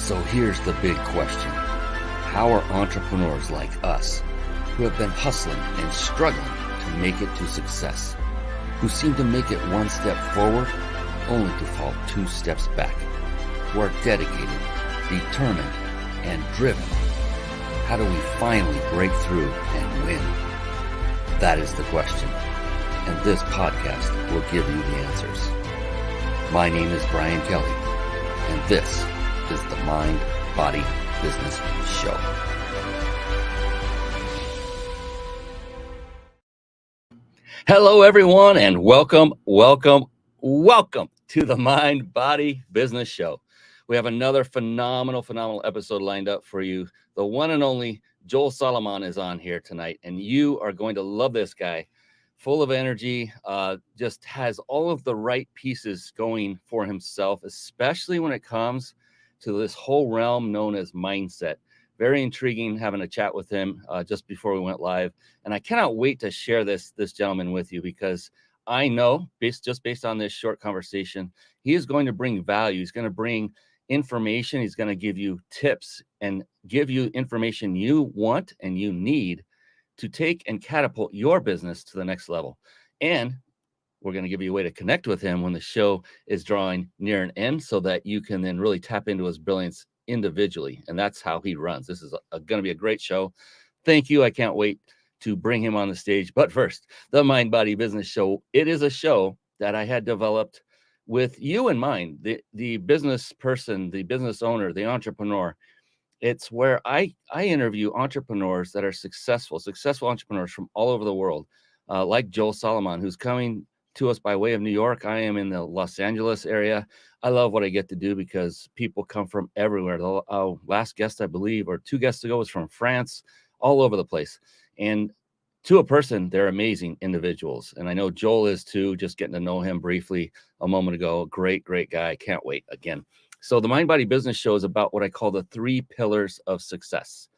So here's the big question. How are entrepreneurs like us, who have been hustling and struggling to make it to success, who seem to make it one step forward only to fall two steps back, who are dedicated, determined, and driven, how do we finally break through and win? That is the question, and this podcast will give you the answers. My name is Brian Kelly, and this is the Mind, Body, Business Show. Hello, everyone, and welcome to the Mind, Body, Business Show. We have another phenomenal episode lined up for you. The one and only Joel Salomon is on here tonight, and you are going to love this guy. Full of energy, just has all of the right pieces going for himself, especially when it comes to this whole realm known as mindset. Very intriguing having a chat with him just before we went live. And I cannot wait to share this gentleman with you, because I know, based on this short conversation, he is going to bring value. He's going to bring information. He's going to give you tips and give you information you want and you need to take and catapult your business to the next level. And we're going to give you a way to connect with him when the show is drawing near an end, so that you can then really tap into his brilliance individually. And that's how he runs. This is going to be a great show. Thank you. I can't wait to bring him on the stage. But first, the Mind, Body, Business Show. It is a show that I had developed with you in mind, the business person, the business owner, the entrepreneur. It's where I interview entrepreneurs that are successful entrepreneurs from all over the world, like Joel Salomon, who's coming to us by way of New York. I am in the Los Angeles area. I love what I get to do because people come from everywhere. The last guest, I believe, or two guests ago, was from France, all over the place. And to a person, they're amazing individuals. And I know Joel is too, just getting to know him briefly a moment ago. Great guy. Can't wait again. So the Mind, Body, Business Show is about what I call the 3 pillars of success.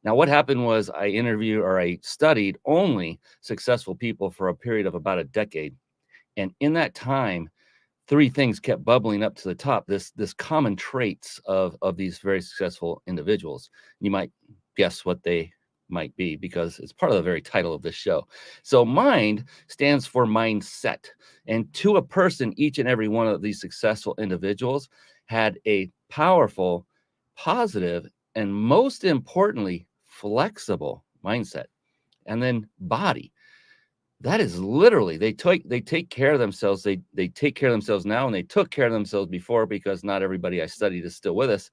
Now, what happened was I studied only successful people for a period of about a decade. And in that time, 3 things kept bubbling up to the top, this common traits of these very successful individuals. You might guess what they might be, because it's part of the very title of this show. So mind stands for mindset. And to a person, each and every one of these successful individuals had a powerful, positive, and most importantly, flexible mindset. And then body. That is literally, they take care of themselves. They take care of themselves now, and they took care of themselves before, because not everybody I studied is still with us.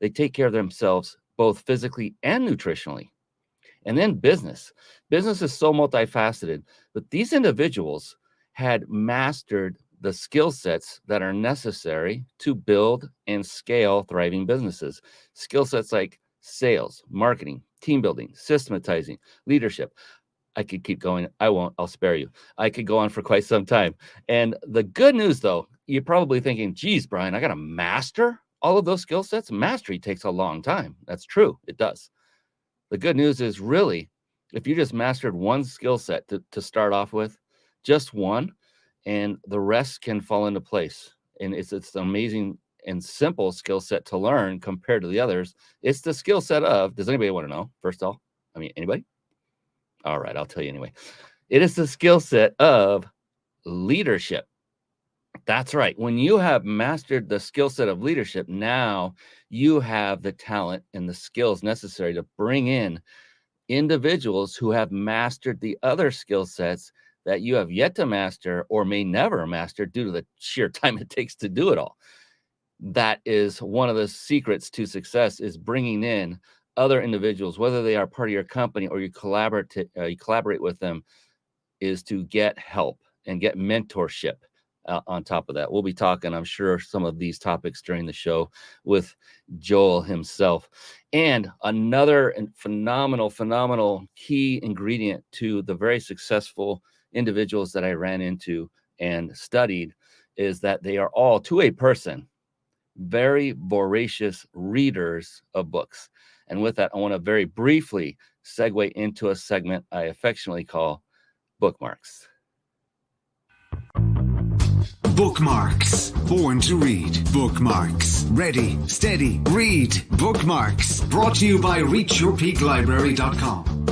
They take care of themselves both physically and nutritionally. And then business. Business is so multifaceted, but these individuals had mastered the skill sets that are necessary to build and scale thriving businesses. Skill sets like sales, marketing, team building, systematizing, leadership. I could keep going. I won't. I'll spare you. I could go on for quite some time. And the good news, though, you're probably thinking, geez, Brian, I got to master all of those skill sets. Mastery takes a long time. That's true. It does. The good news is, really, if you just mastered one skill set to start off with, just one, and the rest can fall into place. And it's an amazing and simple skill set to learn compared to the others. It's the skill set of, does anybody want to know? First of all, anybody? All right, I'll tell you anyway. It is the skill set of leadership. That's right. When you have mastered the skill set of leadership, now you have the talent and the skills necessary to bring in individuals who have mastered the other skill sets that you have yet to master or may never master due to the sheer time it takes to do it all. That is one of the secrets to success, is bringing in other individuals, whether they are part of your company or you collaborate with them, is to get help and get mentorship. On top of that, we'll be talking, I'm sure, some of these topics during the show with Joel himself. And another phenomenal key ingredient to the very successful individuals that I ran into and studied is that they are all, to a person, very voracious readers of books. And with that, I want to very briefly segue into a segment I affectionately call Bookmarks. Bookmarks. Born to read. Bookmarks. Ready, steady, read. Bookmarks. Brought to you by reachyourpeaklibrary.com.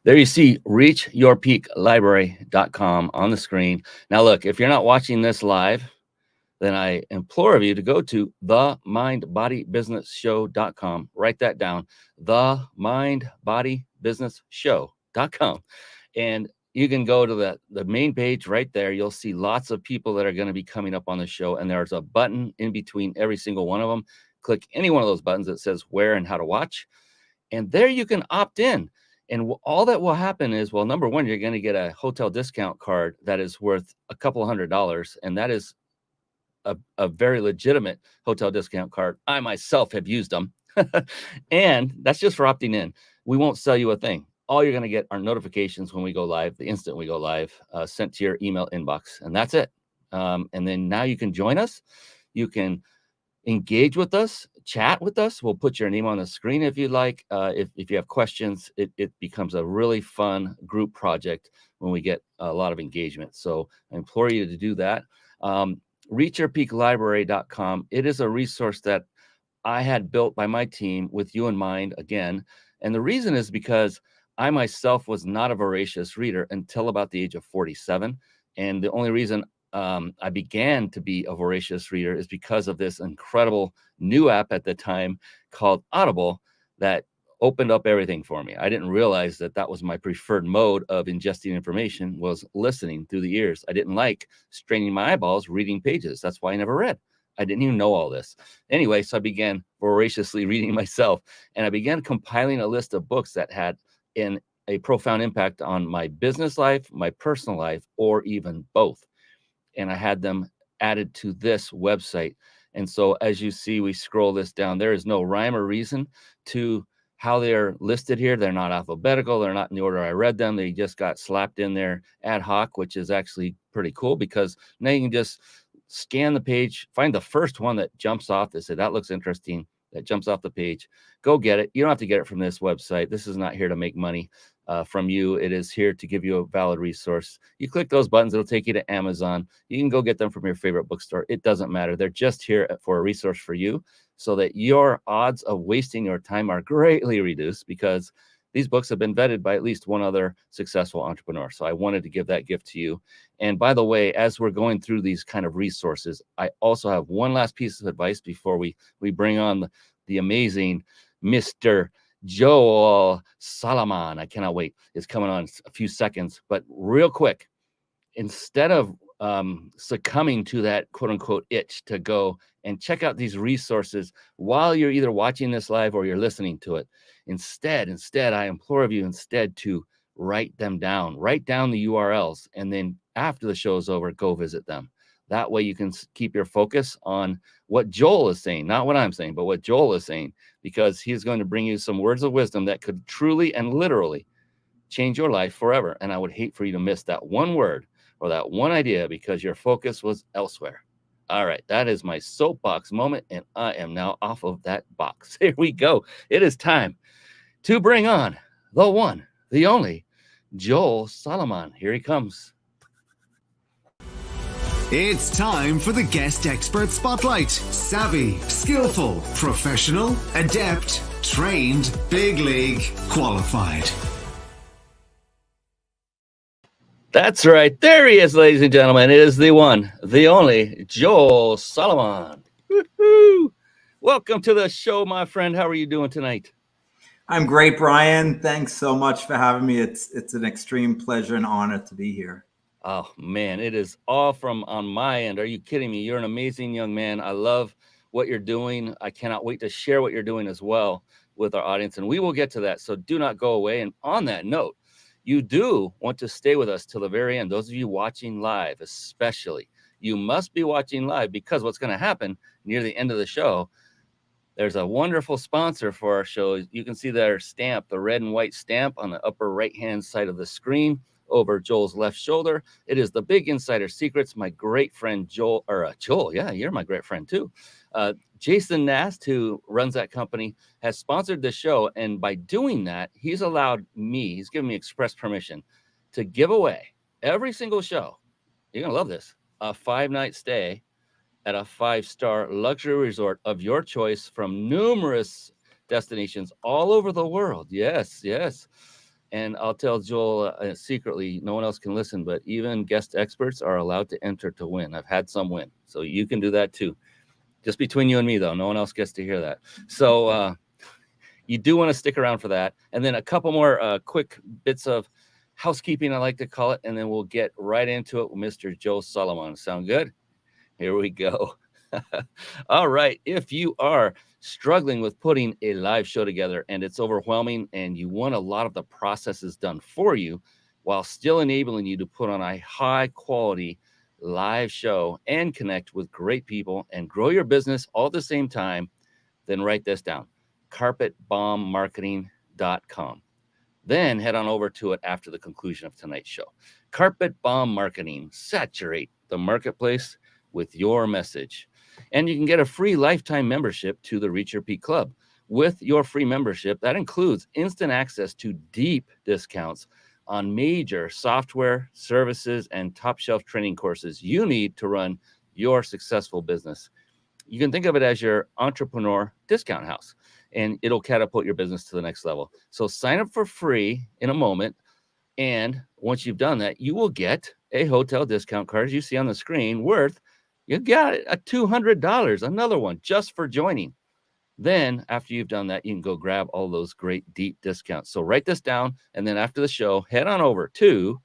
There you see reachyourpeaklibrary.com on the screen. Now, look, if you're not watching this live, then I implore of you to go to themindbodybusinessshow.com. Write that down, themindbodybusinessshow.com. And you can go to the main page right there. You'll see lots of people that are going to be coming up on the show. And there's a button in between every single one of them. Click any one of those buttons that says where and how to watch. And there you can opt in. And all that will happen is, well, number one, you're going to get a hotel discount card that is worth a couple of $100. And that is a very legitimate hotel discount card. I myself have used them. And that's just for opting in. We won't sell you a thing. All you're going to get are notifications when we go live, the instant we go live, sent to your email inbox. And that's it. And then now you can join us. You can engage with us, chat with us. We'll put your name on the screen if you'd like. If you have questions, it becomes a really fun group project when we get a lot of engagement. So I implore you to do that. Reachyourpeaklibrary.com. It is a resource that I had built by my team with you in mind again. And the reason is because I myself was not a voracious reader until about the age of 47. And the only reason I began to be a voracious reader is because of this incredible new app at the time called Audible that opened up everything for me. I didn't realize that that was my preferred mode of ingesting information, was listening through the ears. I didn't like straining my eyeballs reading pages. That's why I never read. I didn't even know all this. Anyway, so I began voraciously reading myself, and I began compiling a list of books that had a profound impact on my business life, my personal life, or even both. And I had them added to this website. And so as you see, we scroll this down. There is no rhyme or reason to how they're listed here. They're not alphabetical. They're not in the order I read them. They just got slapped in there ad hoc, which is actually pretty cool because now you can just scan the page, find the first one that jumps off. They say, that looks interesting. That jumps off the page. Go get it. You don't have to get it from this website. This is not here to make money from you. It is here to give you a valid resource. You click those buttons, it'll take you to Amazon. You can go get them from your favorite bookstore. It doesn't matter. They're just here for a resource for you so that your odds of wasting your time are greatly reduced because these books have been vetted by at least one other successful entrepreneur. So I wanted to give that gift to you. And by the way, as we're going through these kind of resources, I also have one last piece of advice before we bring on the amazing Mr. Joel Salomon. I cannot wait. It's coming on a few seconds, but real quick, instead of succumbing to that quote unquote itch to go and check out these resources while you're either watching this live or you're listening to it, instead, I implore of you instead to write them down, write down the URLs, and then after the show is over, go visit them. That way you can keep your focus on what Joel is saying, not what I'm saying, but what Joel is saying, because he's going to bring you some words of wisdom that could truly and literally change your life forever. And I would hate for you to miss that one word or that one idea because your focus was elsewhere. All right, that is my soapbox moment, and I am now off of that box. Here we go. It is time to bring on the one, the only, Joel Salomon. Here he comes. It's time for the Guest Expert Spotlight. Savvy, skillful, professional, adept, trained, big league, qualified. That's right. There he is, ladies and gentlemen. It is the one, the only, Joel Salomon. Woo-hoo. Welcome to the show, my friend. How are you doing tonight? I'm great, Brian. Thanks so much for having me. It's an extreme pleasure and honor to be here. Oh, man, it is all from on my end. Are you kidding me? You're an amazing young man. I love what you're doing. I cannot wait to share what you're doing as well with our audience, and we will get to that. So do not go away. And on that note, you do want to stay with us till the very end. Those of you watching live, especially, you must be watching live because what's going to happen near the end of the show, there's a wonderful sponsor for our show. You can see their stamp, the red and white stamp on the upper right-hand side of the screen over Joel's left shoulder. It is the Big Insider Secrets. My great friend Joel, yeah, you're my great friend too. Jason Nast, who runs that company, has sponsored the show. And by doing that, he's given me express permission to give away every single show, you're going to love this, a 5-night stay at a 5-star luxury resort of your choice from numerous destinations all over the world. Yes, yes. And I'll tell Joel secretly, no one else can listen, but even guest experts are allowed to enter to win. I've had some win. So you can do that too. Just between you and me, though. No one else gets to hear that. So you do want to stick around for that. And then a couple more quick bits of housekeeping, I like to call it. And then we'll get right into it with Mr. Joe Salomon. Sound good? Here we go. All right. If you are struggling with putting a live show together and it's overwhelming and you want a lot of the processes done for you while still enabling you to put on a high quality live show and connect with great people and grow your business all at the same time, then write this down, carpetbombmarketing.com. Then head on over to it after the conclusion of tonight's show. Carpet Bomb Marketing, saturate the marketplace with your message. And you can get a free lifetime membership to the Reach Your Peak Club. With your free membership, that includes instant access to deep discounts on major software, services, and top shelf training courses you need to run your successful business. You can think of it as your entrepreneur discount house, and it'll catapult your business to the next level. So sign up for free in a moment. And once you've done that, you will get a hotel discount card, as you see on the screen, worth, you got it, a $200, another one just for joining. Then after you've done that, you can go grab all those great deep discounts. So write this down. And then after the show, head on over to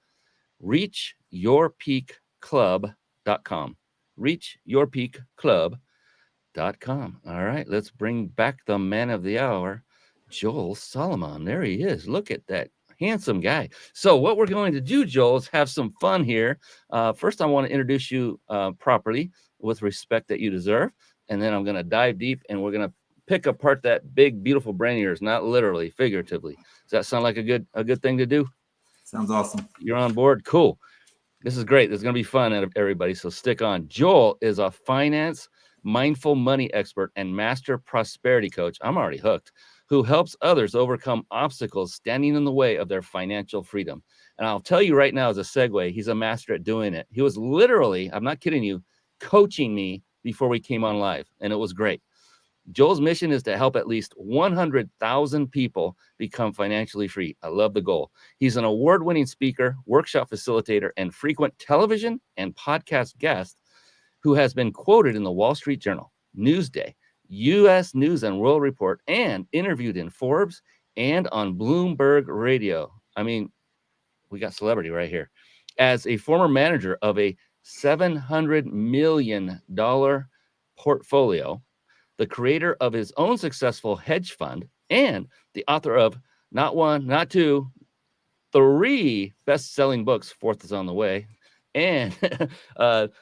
reachyourpeakclub.com. reachyourpeakclub.com. All right, let's bring back the man of the hour, Joel Salomon. There he is. Look at that handsome guy. So what we're going to do, Joel, is have some fun here. First, I want to introduce you properly with respect that you deserve. And then I'm going to dive deep and we're going to pick apart that big, beautiful brain of yours, not literally, figuratively. Does that sound like a good thing to do? Sounds awesome. You're on board? Cool. This is great. This is going to be fun, everybody. So stick on. Joel is a finance, mindful money expert and master prosperity coach. I'm already hooked. Who helps others overcome obstacles standing in the way of their financial freedom. And I'll tell you right now, as a segue, he's a master at doing it. He was literally, I'm not kidding you, coaching me before we came on live, and it was great. Joel's mission is to help at least 100,000 people become financially free. I love the goal. He's an award-winning speaker, workshop facilitator, and frequent television and podcast guest who has been quoted in the Wall Street Journal, Newsday, U.S. News and World Report, and interviewed in Forbes and on Bloomberg Radio. I mean, we got celebrity right here. As a former manager of a $700 million portfolio, the creator of his own successful hedge fund, and the author of not one, not two, 3 best-selling books. 4th is on the way. And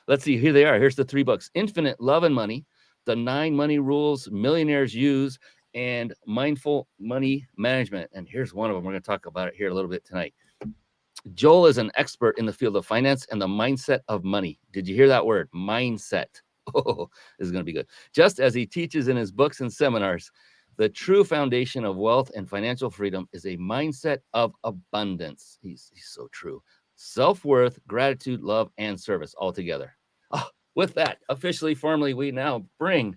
let's see, here they are. Here's the 3 books: Infinite Love and Money, The 9 Money Rules Millionaires Use, and Mindful Money Management. And here's one of them. We're going to talk about it here a little bit tonight. Joel is an expert in the field of finance and the mindset of money. Did you hear that word? Mindset. Oh, this is going to be good. Just as he teaches in his books and seminars, the true foundation of wealth and financial freedom is a mindset of abundance. He's so true. Self-worth, gratitude, love, and service all together. Oh, with that, officially, formally, we now bring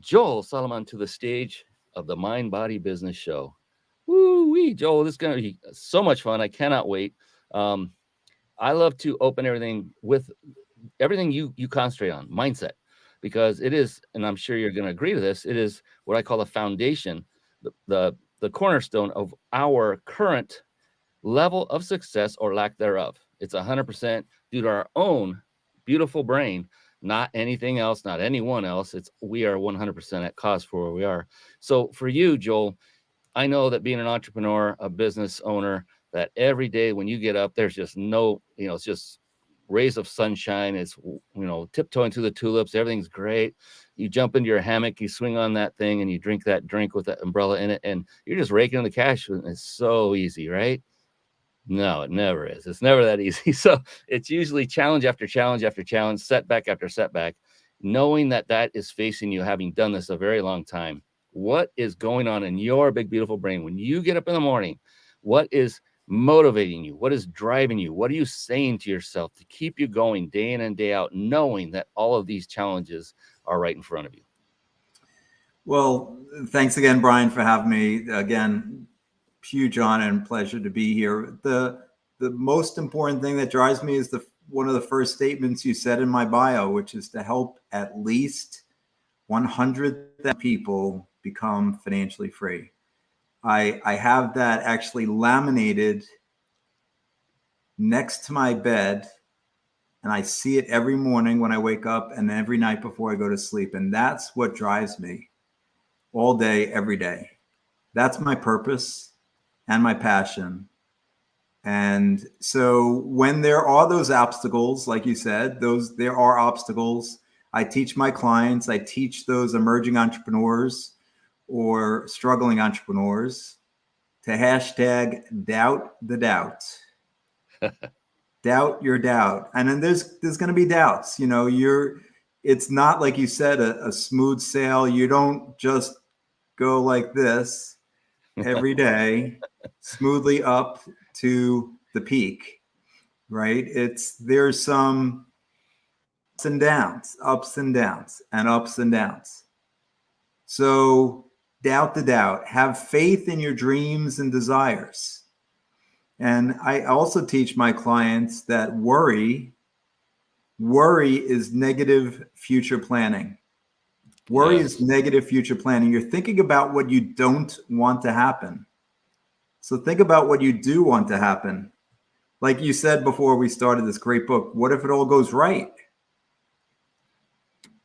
Joel Salomon to the stage of the Mind Body Business Show. Woo-wee, Joel, this is going to be so much fun. I cannot wait. I love to open everything with everything you concentrate on, mindset, because it is, and I'm sure you're going to agree to this, it is what I call the foundation, the cornerstone of our current level of success or lack thereof. It's 100% due to our own beautiful brain, not anything else, not anyone else. We are 100% at cause for where we are. So for you, Joel, I know that being an entrepreneur, a business owner, that every day when you get up, there's just no, it's just rays of sunshine. It's, tiptoeing through the tulips. Everything's great. You jump into your hammock, you swing on that thing, and you drink that drink with that umbrella in it, and you're just raking in the cash. It's so easy, right? No, it never is. It's never that easy. So it's usually challenge after challenge after challenge, setback after setback, knowing that is facing you, having done this a very long time. What is going on in your big, beautiful brain when you get up in the morning? What is motivating you? What is driving you? What are you saying to yourself to keep you going day in and day out, knowing that all of these challenges are right in front of you? Well, thanks again, Brian, for having me. Again, huge honor and pleasure to be here. The most important thing that drives me is one of the first statements you said in my bio, which is to help at least 100,000 people become financially free. I have that actually laminated next to my bed, and I see it every morning when I wake up and every night before I go to sleep. And that's what drives me all day, every day. That's my purpose and my passion. And so when there are those obstacles, like you said, there are obstacles. I teach my clients, I teach those emerging entrepreneurs or struggling entrepreneurs to hashtag doubt the doubt. Doubt your doubt. And then there's going to be doubts. It's not, like you said, a smooth sail. You don't just go like this every day smoothly up to the peak, right? There's some ups and downs, and ups and downs. So doubt the doubt. Have faith in your dreams and desires. And I also teach my clients that worry is negative future planning. Worry is negative future planning. You're thinking about what you don't want to happen. So think about what you do want to happen. Like you said before we started this great book, what if it all goes right?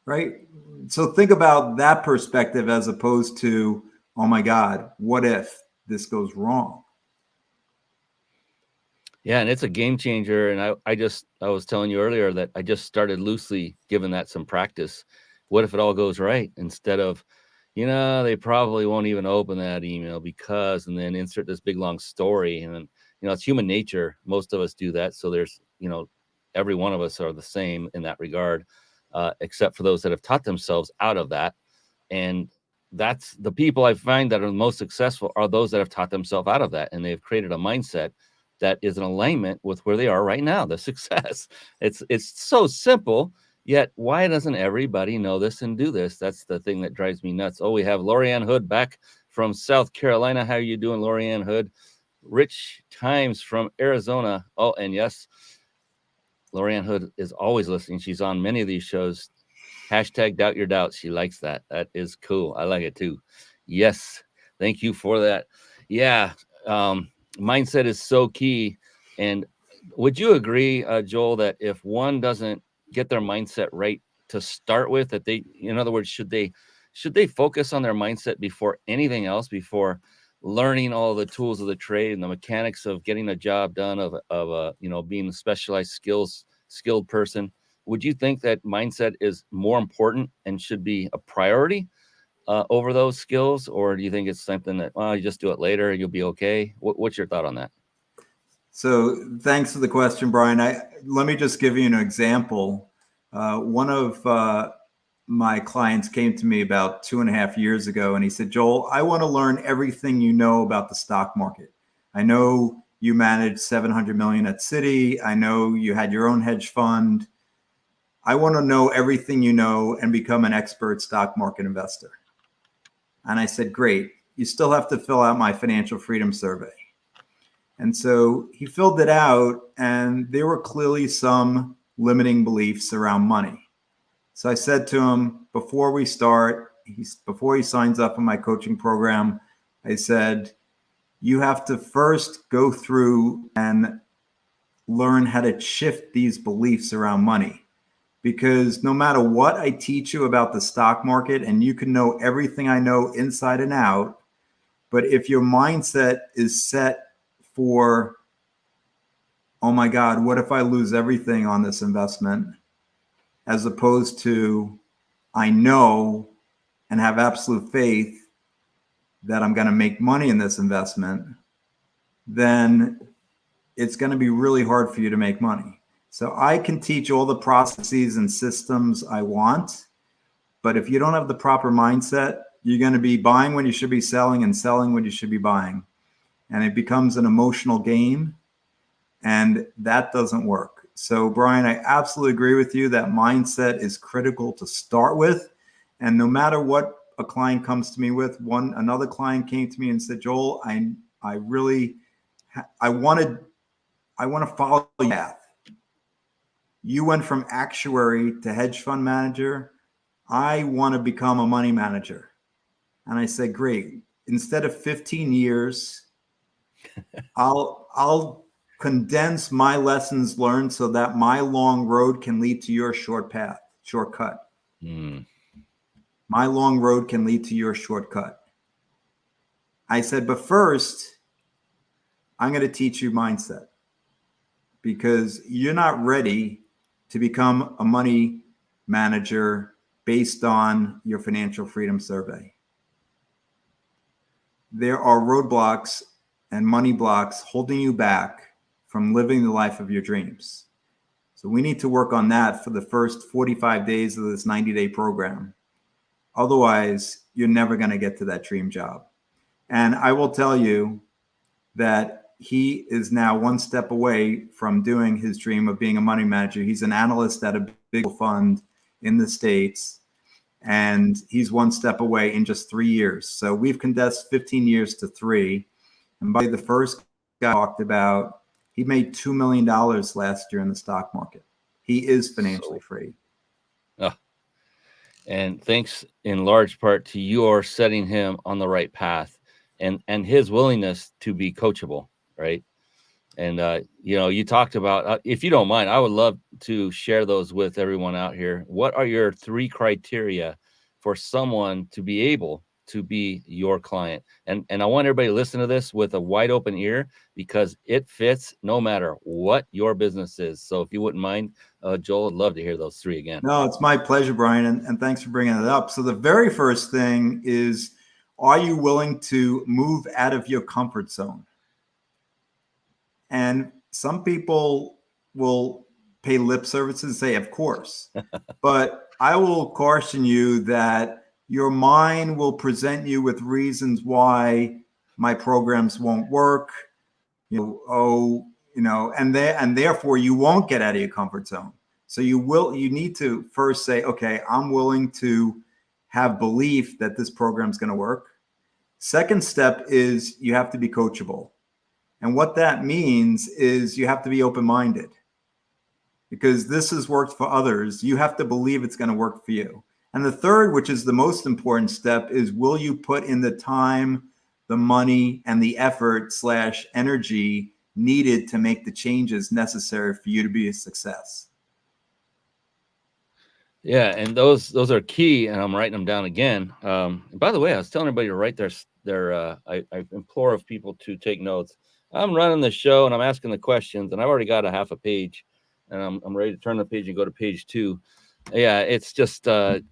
Right? So think about that perspective as opposed to, oh my God, what if this goes wrong? Yeah, and it's a game changer. And I was telling you earlier that I just started loosely giving that some practice. What if it all goes right? Instead of, they probably won't even open that email because, and then insert this big long story. And then, it's human nature. Most of us do that. So there's, every one of us are the same in that regard, except for those that have taught themselves out of that. And that's the people I find that are the most successful are those that have taught themselves out of that. And they've created a mindset that is in alignment with where they are right now, the success. It's so simple. Yet, why doesn't everybody know this and do this? That's the thing that drives me nuts. Oh, we have Lorianne Hood back from South Carolina. How are you doing, Lorianne Hood? Rich Times from Arizona. Oh, and yes, Lorianne Hood is always listening. She's on many of these shows. Hashtag doubt your doubts. She likes that. That is cool. I like it too. Yes. Thank you for that. Yeah. Mindset is so key. And would you agree, Joel, that if one doesn't get their mindset right to start with, that they, in other words, should they focus on their mindset before anything else, before learning all the tools of the trade and the mechanics of getting a job done, of being a specialized skilled person? Would you think that mindset is more important and should be a priority over those skills? Or do you think it's something that, you just do it later and you'll be okay? What's your thought on that? So thanks for the question, Brian. Let me just give you an example. One of my clients came to me about 2.5 years ago, and he said, Joel, I want to learn everything you know about the stock market. I know you managed $700 million at Citi. I know you had your own hedge fund. I want to know everything you know and become an expert stock market investor. And I said, great. You still have to fill out my financial freedom survey. And so he filled it out, and there were clearly some limiting beliefs around money. So I said to him, before we start, before he signs up in my coaching program, I said, you have to first go through and learn how to shift these beliefs around money. Because no matter what I teach you about the stock market, and you can know everything I know inside and out, but if your mindset is set for, oh my God, what if I lose everything on this investment? As opposed to, I know and have absolute faith that I'm going to make money in this investment, then it's going to be really hard for you to make money. So I can teach all the processes and systems I want, but if you don't have the proper mindset, you're going to be buying when you should be selling and selling when you should be buying. and it becomes an emotional game, and that doesn't work. So Brian, I absolutely agree with you that mindset is critical to start with. And no matter what a client comes to me with, another client came to me and said, Joel, I want to follow your path. You went from actuary to hedge fund manager. I want to become a money manager. And I said, great. Instead of 15 years, I'll condense my lessons learned so that my long road can lead to your shortcut. My long road can lead to your shortcut. I said, but first, I'm going to teach you mindset, because you're not ready to become a money manager based on your financial freedom survey. There are roadblocks and money blocks holding you back from living the life of your dreams. So we need to work on that for the first 45 days of this 90-day program. Otherwise, you're never going to get to that dream job. And I will tell you that he is now one step away from doing his dream of being a money manager. He's an analyst at a big fund in the States, and he's one step away in just 3 years. So we've condensed 15 years to 3. And by the first guy I talked about, he made $2 million last year in the stock market. He is financially free. And thanks in large part to your setting him on the right path and his willingness to be coachable, right? And, you talked about, if you don't mind, I would love to share those with everyone out here. What are your 3 criteria for someone to be able to be your client? And I want everybody to listen to this with a wide open ear, because it fits no matter what your business is. So if you wouldn't mind, Joel, I'd love to hear those 3 again. No, it's my pleasure, Brian. And thanks for bringing it up. So the very first thing is, are you willing to move out of your comfort zone? And some people will pay lip service and say, of course, but I will caution you that your mind will present you with reasons why my programs won't work, and therefore you won't get out of your comfort zone. So you need to first say, okay, I'm willing to have belief that this program is going to work. Second step is you have to be coachable. And what that means is you have to be open-minded, because this has worked for others. You have to believe it's going to work for you. And the third, which is the most important step, is will you put in the time, the money, and the effort / energy needed to make the changes necessary for you to be a success? Yeah, and those are key, and I'm writing them down again. By the way, I was telling everybody to write I implore of people to take notes. I'm running the show and I'm asking the questions, and I've already got a half a page, and I'm ready to turn the page and go to page 2. Yeah, it's just the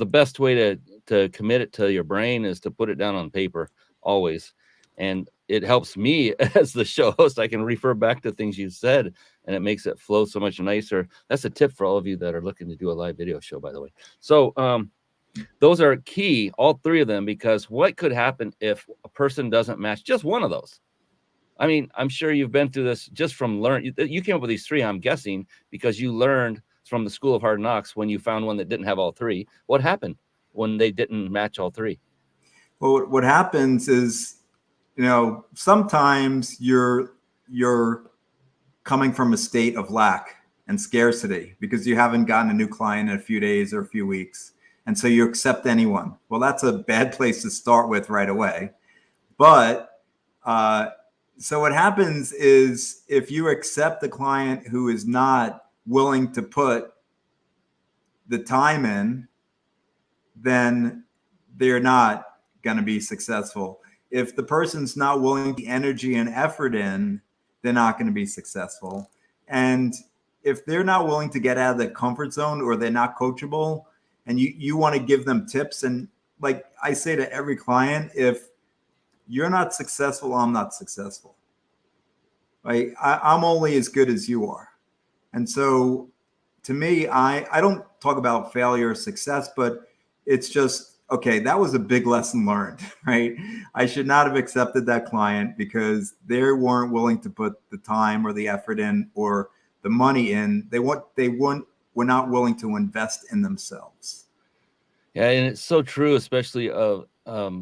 best way to commit it to your brain is to put it down on paper always. And it helps me as the show host. I can refer back to things you said, and it makes it flow so much nicer. That's a tip for all of you that are looking to do a live video show, by the way. So those are key, all 3 of them, because what could happen if a person doesn't match just one of those? I mean, I'm sure you've been through this just from learning. You came up with these 3, I'm guessing, because you learned from the School of Hard Knocks when you found one that didn't have all 3. What happened when they didn't match all 3? Well, what happens is, sometimes you're coming from a state of lack and scarcity because you haven't gotten a new client in a few days or a few weeks. And so you accept anyone. Well, that's a bad place to start with right away. But so what happens is, if you accept a client who is not willing to put the time in, then they're not going to be successful. If the person's not willing to put the energy and effort in, they're not going to be successful. And if they're not willing to get out of the comfort zone, or they're not coachable, and you want to give them tips, and like I say to every client, if you're not successful, I'm not successful. Right? I'm only as good as you are. And so to me, I don't talk about failure or success, but it's just okay, that was a big lesson learned, right? I should not have accepted that client because they weren't willing to put the time or the effort in or the money in. Were not willing to invest in themselves. Yeah, and it's so true, especially of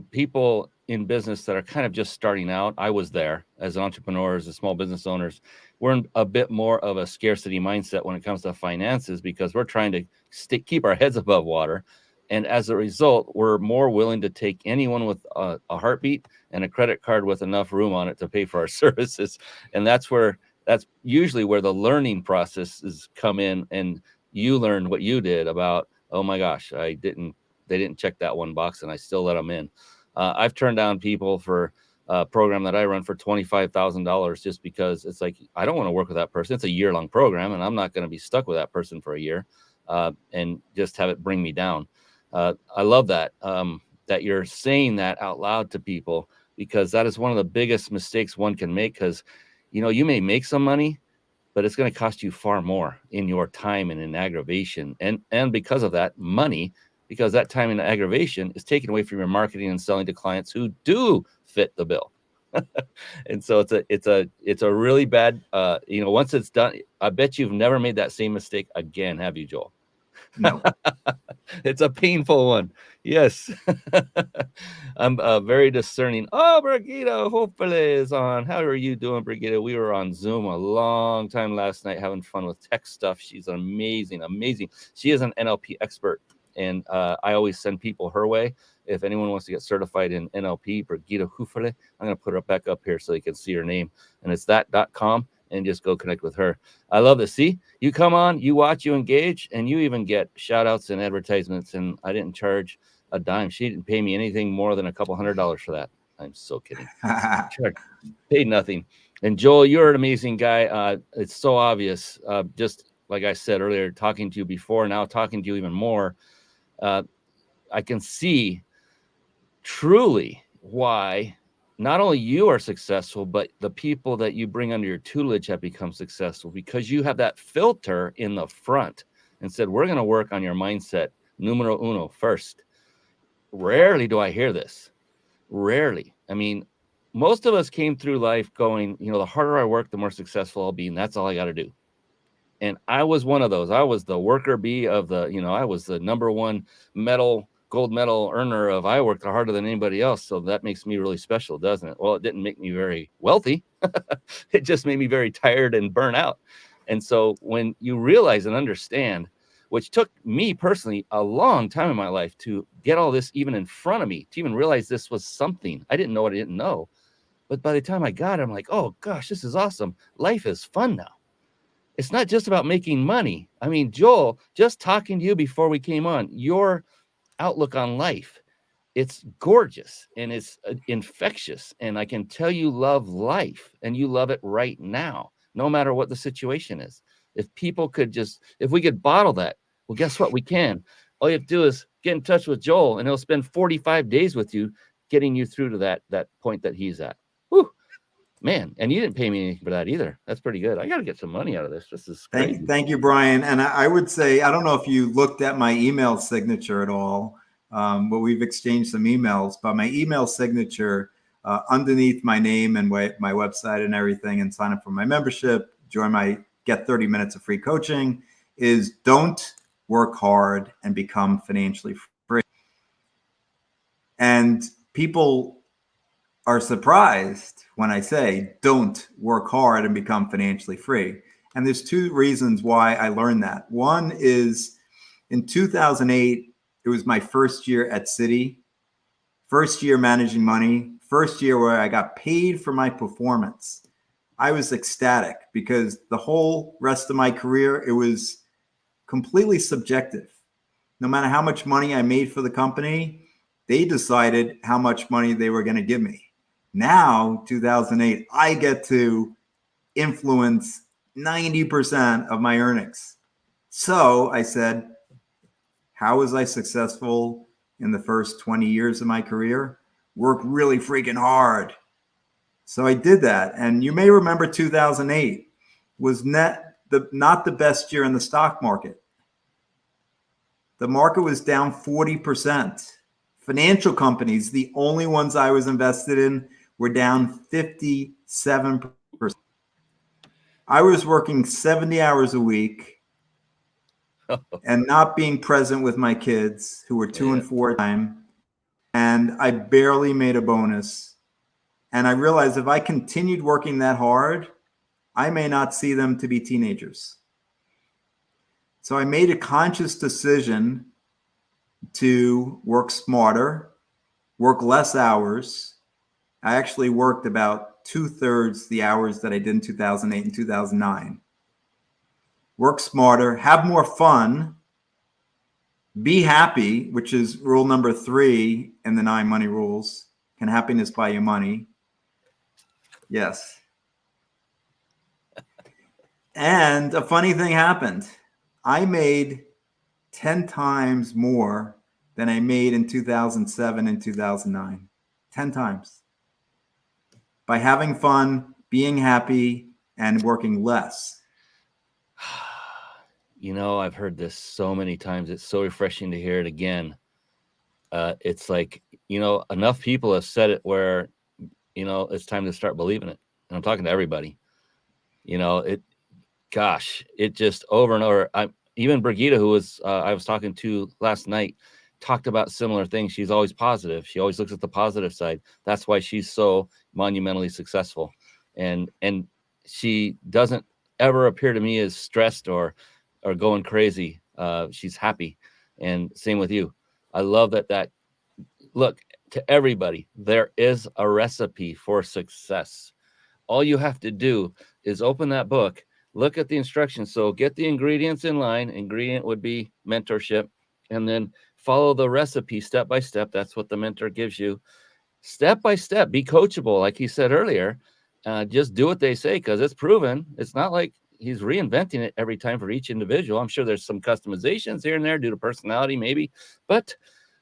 people in business that are kind of just starting out. I was there as entrepreneurs, as small business owners. We're in a bit more of a scarcity mindset when it comes to finances because we're trying to keep our heads above water. And as a result, we're more willing to take anyone with a heartbeat and a credit card with enough room on it to pay for our services. And that's usually where the learning processes come in. And you learned what you did about, oh my gosh, they didn't check that one box and I still let them in. I've turned down people for a program that I run for $25,000 just because it's like, I don't want to work with that person. It's a year-long program and I'm not going to be stuck with that person for a year and just have it bring me down. I love that you're saying that out loud to people, because that is one of the biggest mistakes one can make, because, you may make some money, but it's going to cost you far more in your time and in aggravation. And because of that money, because that time and aggravation is taken away from your marketing and selling to clients who do fit the bill. And so it's a really bad, once it's done, I bet you've never made that same mistake again. Have you, Joel? No. It's a painful one. Yes. I'm very discerning. Oh, Brigitte, hopefully is on. How are you doing, Brigitte? We were on Zoom a long time last night having fun with tech stuff. She's amazing. She is an NLP expert. And I always send people her way. If anyone wants to get certified in NLP, Brigitte Hufele, I'm going to put her back up here so you can see her name. And it's that.com. And just go connect with her. I love this. See, you come on, you watch, you engage, and you even get shout outs and advertisements. And I didn't charge a dime. She didn't pay me anything more than a couple $100 for that. I'm so kidding. Paid nothing. And Joel, you're an amazing guy. It's so obvious. Just like I said earlier, talking to you before, now talking to you even more, I can see truly why not only you are successful, but the people that you bring under your tutelage have become successful, because you have that filter in the front and said, we're going to work on your mindset. Numero uno first. Rarely do I hear this. Rarely. I mean, most of us came through life going, the harder I work, the more successful I'll be. And that's all I got to do. And I was one of those. I was the worker bee of I was the number one gold medal earner of I worked harder than anybody else. So that makes me really special, doesn't it? Well, it didn't make me very wealthy. It just made me very tired and burnt out. And so when you realize and understand, which took me personally a long time in my life to get all this even in front of me, to even realize this was something. I didn't know what I didn't know. But by the time I got it, I'm like, oh gosh, this is awesome. Life is fun now. It's not just about making money. I mean, Joel, just talking to you before we came on, your outlook on life, it's gorgeous and it's infectious. And I can tell you love life and you love it right now, no matter what the situation is. If we could bottle that, well, guess what? We can. All you have to do is get in touch with Joel and he'll spend 45 days with you, getting you through to that point that he's at. Whew. Man, and you didn't pay me anything for that either. That's pretty good. I got to get some money out of this. This is crazy. Thank you, Brian. And I would say, I don't know if you looked at my email signature at all, but we've exchanged some emails. But my email signature underneath my name and my website and everything, and sign up for my membership, get 30 minutes of free coaching, is don't work hard and become financially free. And people are surprised when I say don't work hard and become financially free. And there's two reasons why I learned that. One is in 2008, it was my first year at Citi, first year managing money, first year where I got paid for my performance. I was ecstatic because the whole rest of my career, it was completely subjective. No matter how much money I made for the company, they decided how much money they were going to give me. Now, 2008, I get to influence 90% of my earnings. So I said, how was I successful in the first 20 years of my career? Work really freaking hard. So I did that. And you may remember 2008 was not the best year in the stock market. The market was down 40%. Financial companies, the only ones I was invested in, were down 57%. I was working 70 hours a week and not being present with my kids, who were 2 and 4 at the time, and I barely made a bonus. And I realized if I continued working that hard, I may not see them to be teenagers. So I made a conscious decision to work smarter, work less hours. I actually worked about 2/3 the hours that I did in 2008 and 2009. Work smarter, have more fun, be happy, which is rule number 3 in the 9 money rules. Can happiness buy you money? Yes. And a funny thing happened. I made 10 times more than I made in 2007 and 2009. 10 times. By having fun, being happy, and working less. You know, I've heard this so many times. It's so refreshing to hear it again. It's like, you know, enough people have said it where, you know, it's time to start believing it. And I'm talking to everybody. You know, it just over and over. Even Brigitte, who was I was talking to last night, talked about similar things. She's always positive. She always looks at the positive side. That's why she's so monumentally successful. And she doesn't ever appear to me as stressed or going crazy. She's happy. And same with you. I love that. Look, to everybody, there is a recipe for success. All you have to do is open that book, look at the instructions. So get the ingredients in line. Ingredient would be mentorship, and then follow the recipe step by step. That's what the mentor gives you. Step by step, be coachable. Like he said earlier, just do what they say, because it's proven. It's not like he's reinventing it every time for each individual. I'm sure there's some customizations here and there due to personality, maybe, but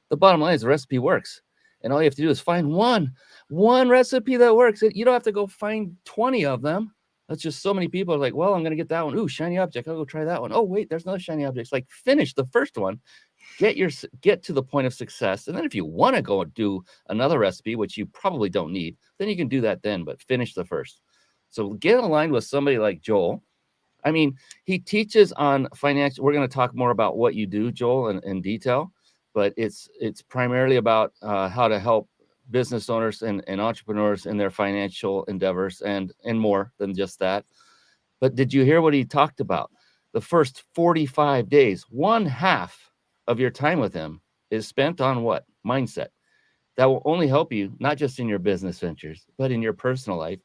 the bottom line is the recipe works. And all you have to do is find one recipe that works. You don't have to go find 20 of them. That's just so many people are like, well, I'm going to get that one. Ooh, shiny object. I'll go try that one. Oh, wait, there's another shiny object. It's like, finish the first one, get to the point of success. And then if you want to go and do another recipe, which you probably don't need, then you can do that then, but finish the first. So get aligned with somebody like Joel. I mean, he teaches on financial. We're going to talk more about what you do, Joel, in detail. But it's primarily about how to help business owners and entrepreneurs in their financial endeavors and more than just that. But did you hear what he talked about? The first 45 days, 1/2 of your time with him is spent on what? Mindset. That will only help you, not just in your business ventures, but in your personal life.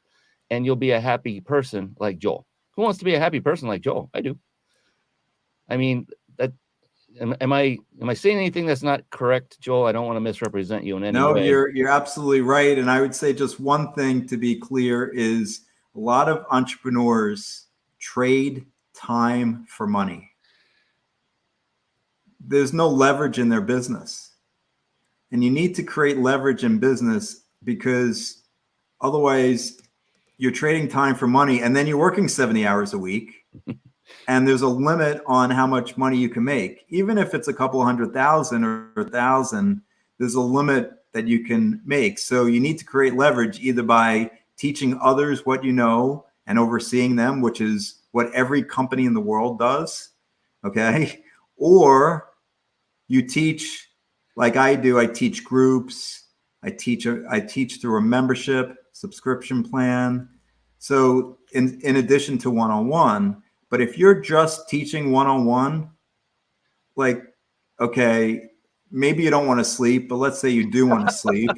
And you'll be a happy person like Joel. Who wants to be a happy person like Joel? I do. I mean, Am I saying anything that's not correct, Joel? I don't want to misrepresent you in any way. No, you're absolutely right. And I would say just one thing to be clear is a lot of entrepreneurs trade time for money. There's no leverage in their business. And you need to create leverage in business, because otherwise you're trading time for money, and then you're working 70 hours a week. And there's a limit on how much money you can make. Even if it's a couple $100,000 or 1,000, there's a limit that you can make. So you need to create leverage either by teaching others what you know and overseeing them, which is what every company in the world does. Okay. Or you teach like I do. I teach groups. I teach through a membership subscription plan. So in addition to one-on-one. But if you're just teaching one-on-one, like, okay, maybe you don't want to sleep, but let's say you do want to sleep,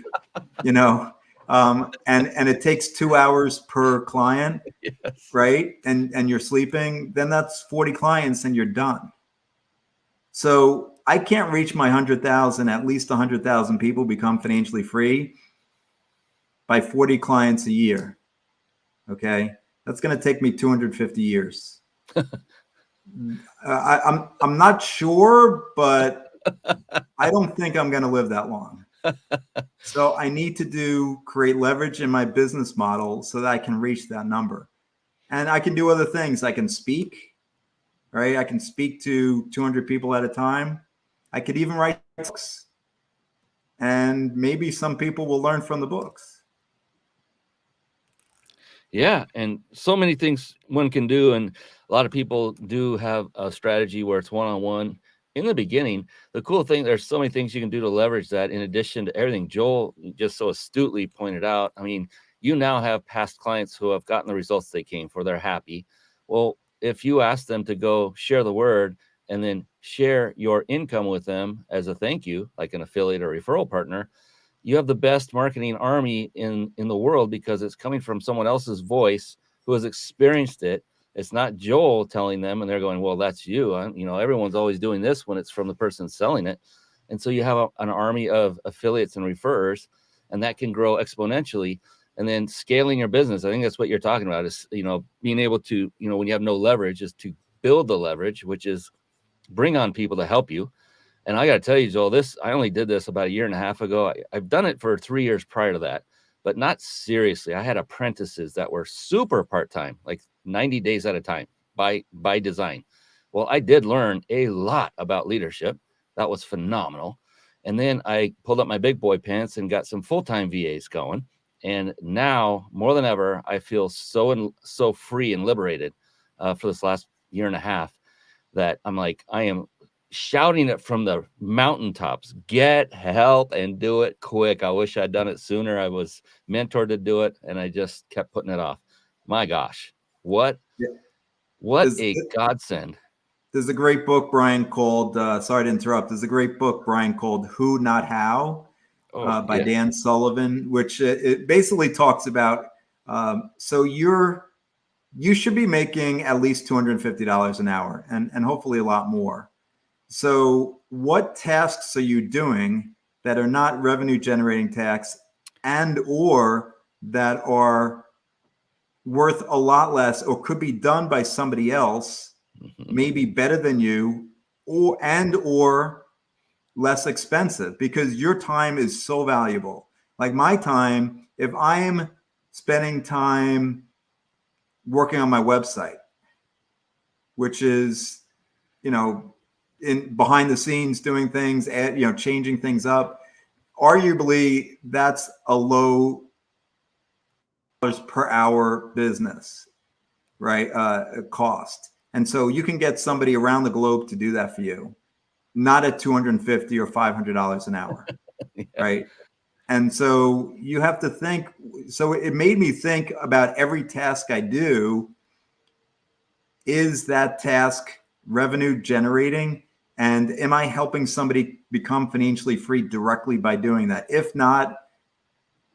you know, and it takes 2 hours per client, Yes. right? And you're sleeping, then that's 40 clients and you're done. So I can't reach my 100,000, at least 100,000 people become financially free by 40 clients a year. Okay. That's going to take me 250 years. I'm not sure, but I don't think I'm going to live that long. So I need to create leverage in my business model so that I can reach that number. And I can do other things. I can speak, right? I can speak to 200 people at a time. I could even write books. and maybe some people will learn from the books. Yeah, and so many things one can do, and a lot of people do have a strategy where it's one-on-one. In the beginning, the cool thing, there's so many things you can do to leverage that in addition to everything Joel just so astutely pointed out. I mean, you now have past clients who have gotten the results they came for. They're happy. Well, if you ask them to go share the word and then share your income with them as a thank you, like an affiliate or referral partner, you have the best marketing army in the world because it's coming from someone else's voice who has experienced it. It's not Joel telling them and they're going, well, that's you. Everyone's always doing this when it's from the person selling it. And so you have an army of affiliates and referrers, and that can grow exponentially. And then scaling your business, I think that's what you're talking about, is, being able to, when you have no leverage, is to build the leverage, which is bring on people to help you. And I got to tell you, Joel, I only did this about a year and a half ago. I've done it for 3 years prior to that, but not seriously. I had apprentices that were super part-time, like 90 days at a time by design. Well, I did learn a lot about leadership. That was phenomenal. And then I pulled up my big boy pants and got some full-time VAs going. And now more than ever, I feel so free and liberated for this last year and a half that I'm like, I am shouting it from the mountaintops, get help and do it quick. I wish I'd done it sooner. I was mentored to do it, and I just kept putting it off. My gosh, what a godsend. There's a great book, Brian, called, sorry to interrupt. There's a great book, Brian, called Who Not How by Dan Sullivan, which it basically talks about, so you should be making at least $250 an hour and hopefully a lot more. So what tasks are you doing that are not revenue generating tasks and or that are worth a lot less or could be done by somebody else, maybe better than you, or less expensive, because your time is so valuable. Like my time, if I'm spending time working on my website, which is, in behind the scenes doing things, changing things up, arguably that's a low per hour business, right? Cost. And so you can get somebody around the globe to do that for you, not at $250 or $500 an hour, yeah. Right? And so you have to think. So it made me think about every task I do. Is that task revenue generating? And am I helping somebody become financially free directly by doing that? If not,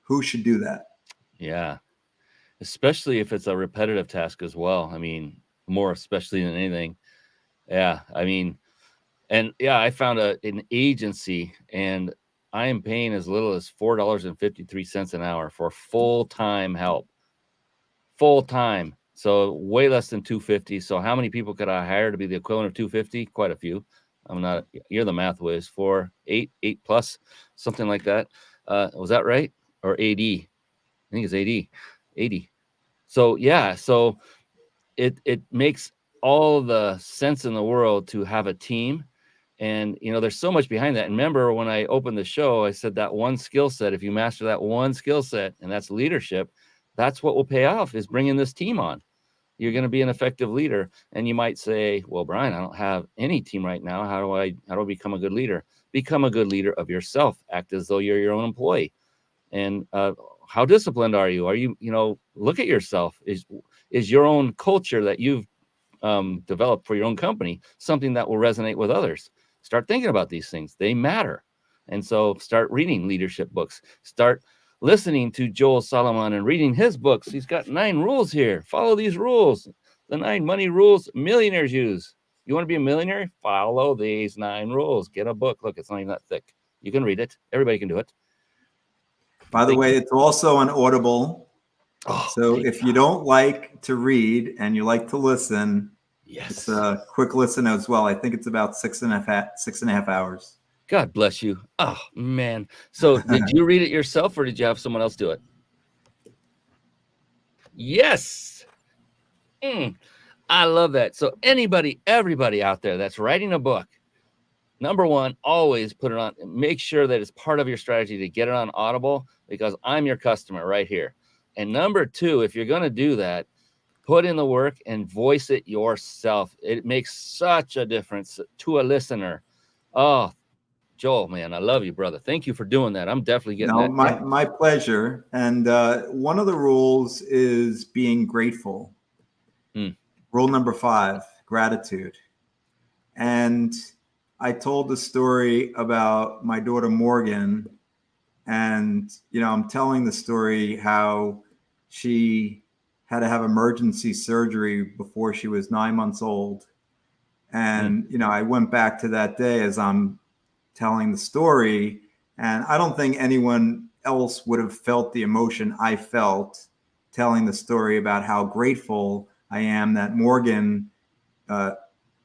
who should do that? Yeah. Especially if it's a repetitive task as well. I mean, more especially than anything. Yeah. I mean, and yeah, I found an agency, and I am paying as little as $4.53 an hour for full-time help. Full-time. So way less than $250. So how many people could I hire to be the equivalent of $250? Quite a few. You're the math whiz. 8 plus, something like that. Was that right? Or AD? I think it's AD. 80. So yeah, so it makes all the sense in the world to have a team. And there's so much behind that. And remember when I opened the show, I said that one skill set, if you master that one skill set, and that's leadership, that's what will pay off, is bringing this team on. You're going to be an effective leader. And you might say, well, Brian, I don't have any team right now. How do I become a good leader? Become a good leader of yourself. Act as though you're your own employee. And how disciplined are you? Are you, look at yourself. Is your own culture that you've developed for your own company something that will resonate with others? Start thinking about these things. They matter. And so start reading leadership books. Start listening to Joel Salomon and reading his books. He's got 9 rules here. Follow these rules. The 9 money rules millionaires use. You want to be a millionaire? Follow these 9 rules. Get a book. Look, it's not even that thick. You can read it. Everybody can do it. By the way, it's also on Audible. So if you don't like to read and you like to listen, yes, it's a quick listen as well. I think it's about 6.5 hours. God bless you. Oh, man. So did you read it yourself, or did you have someone else do it? Yes. I love that. So everybody out there that's writing a book, Number one, always put it on. Make sure that it's part of your strategy to get it on Audible, because I'm your customer right here. And number two, if you're going to do that, put in the work and voice it yourself. It makes such a difference to a listener. Oh, Joel, man, I love you, brother. Thank you for doing that. I'm definitely getting No, that. my pleasure. And one of the rules is being grateful. Rule number 5, gratitude. And I told the story about my daughter Morgan, and I'm telling the story how she had to have emergency surgery before she was 9 months old. And I went back to that day as I'm telling the story, and I don't think anyone else would have felt the emotion I felt telling the story about how grateful I am that Morgan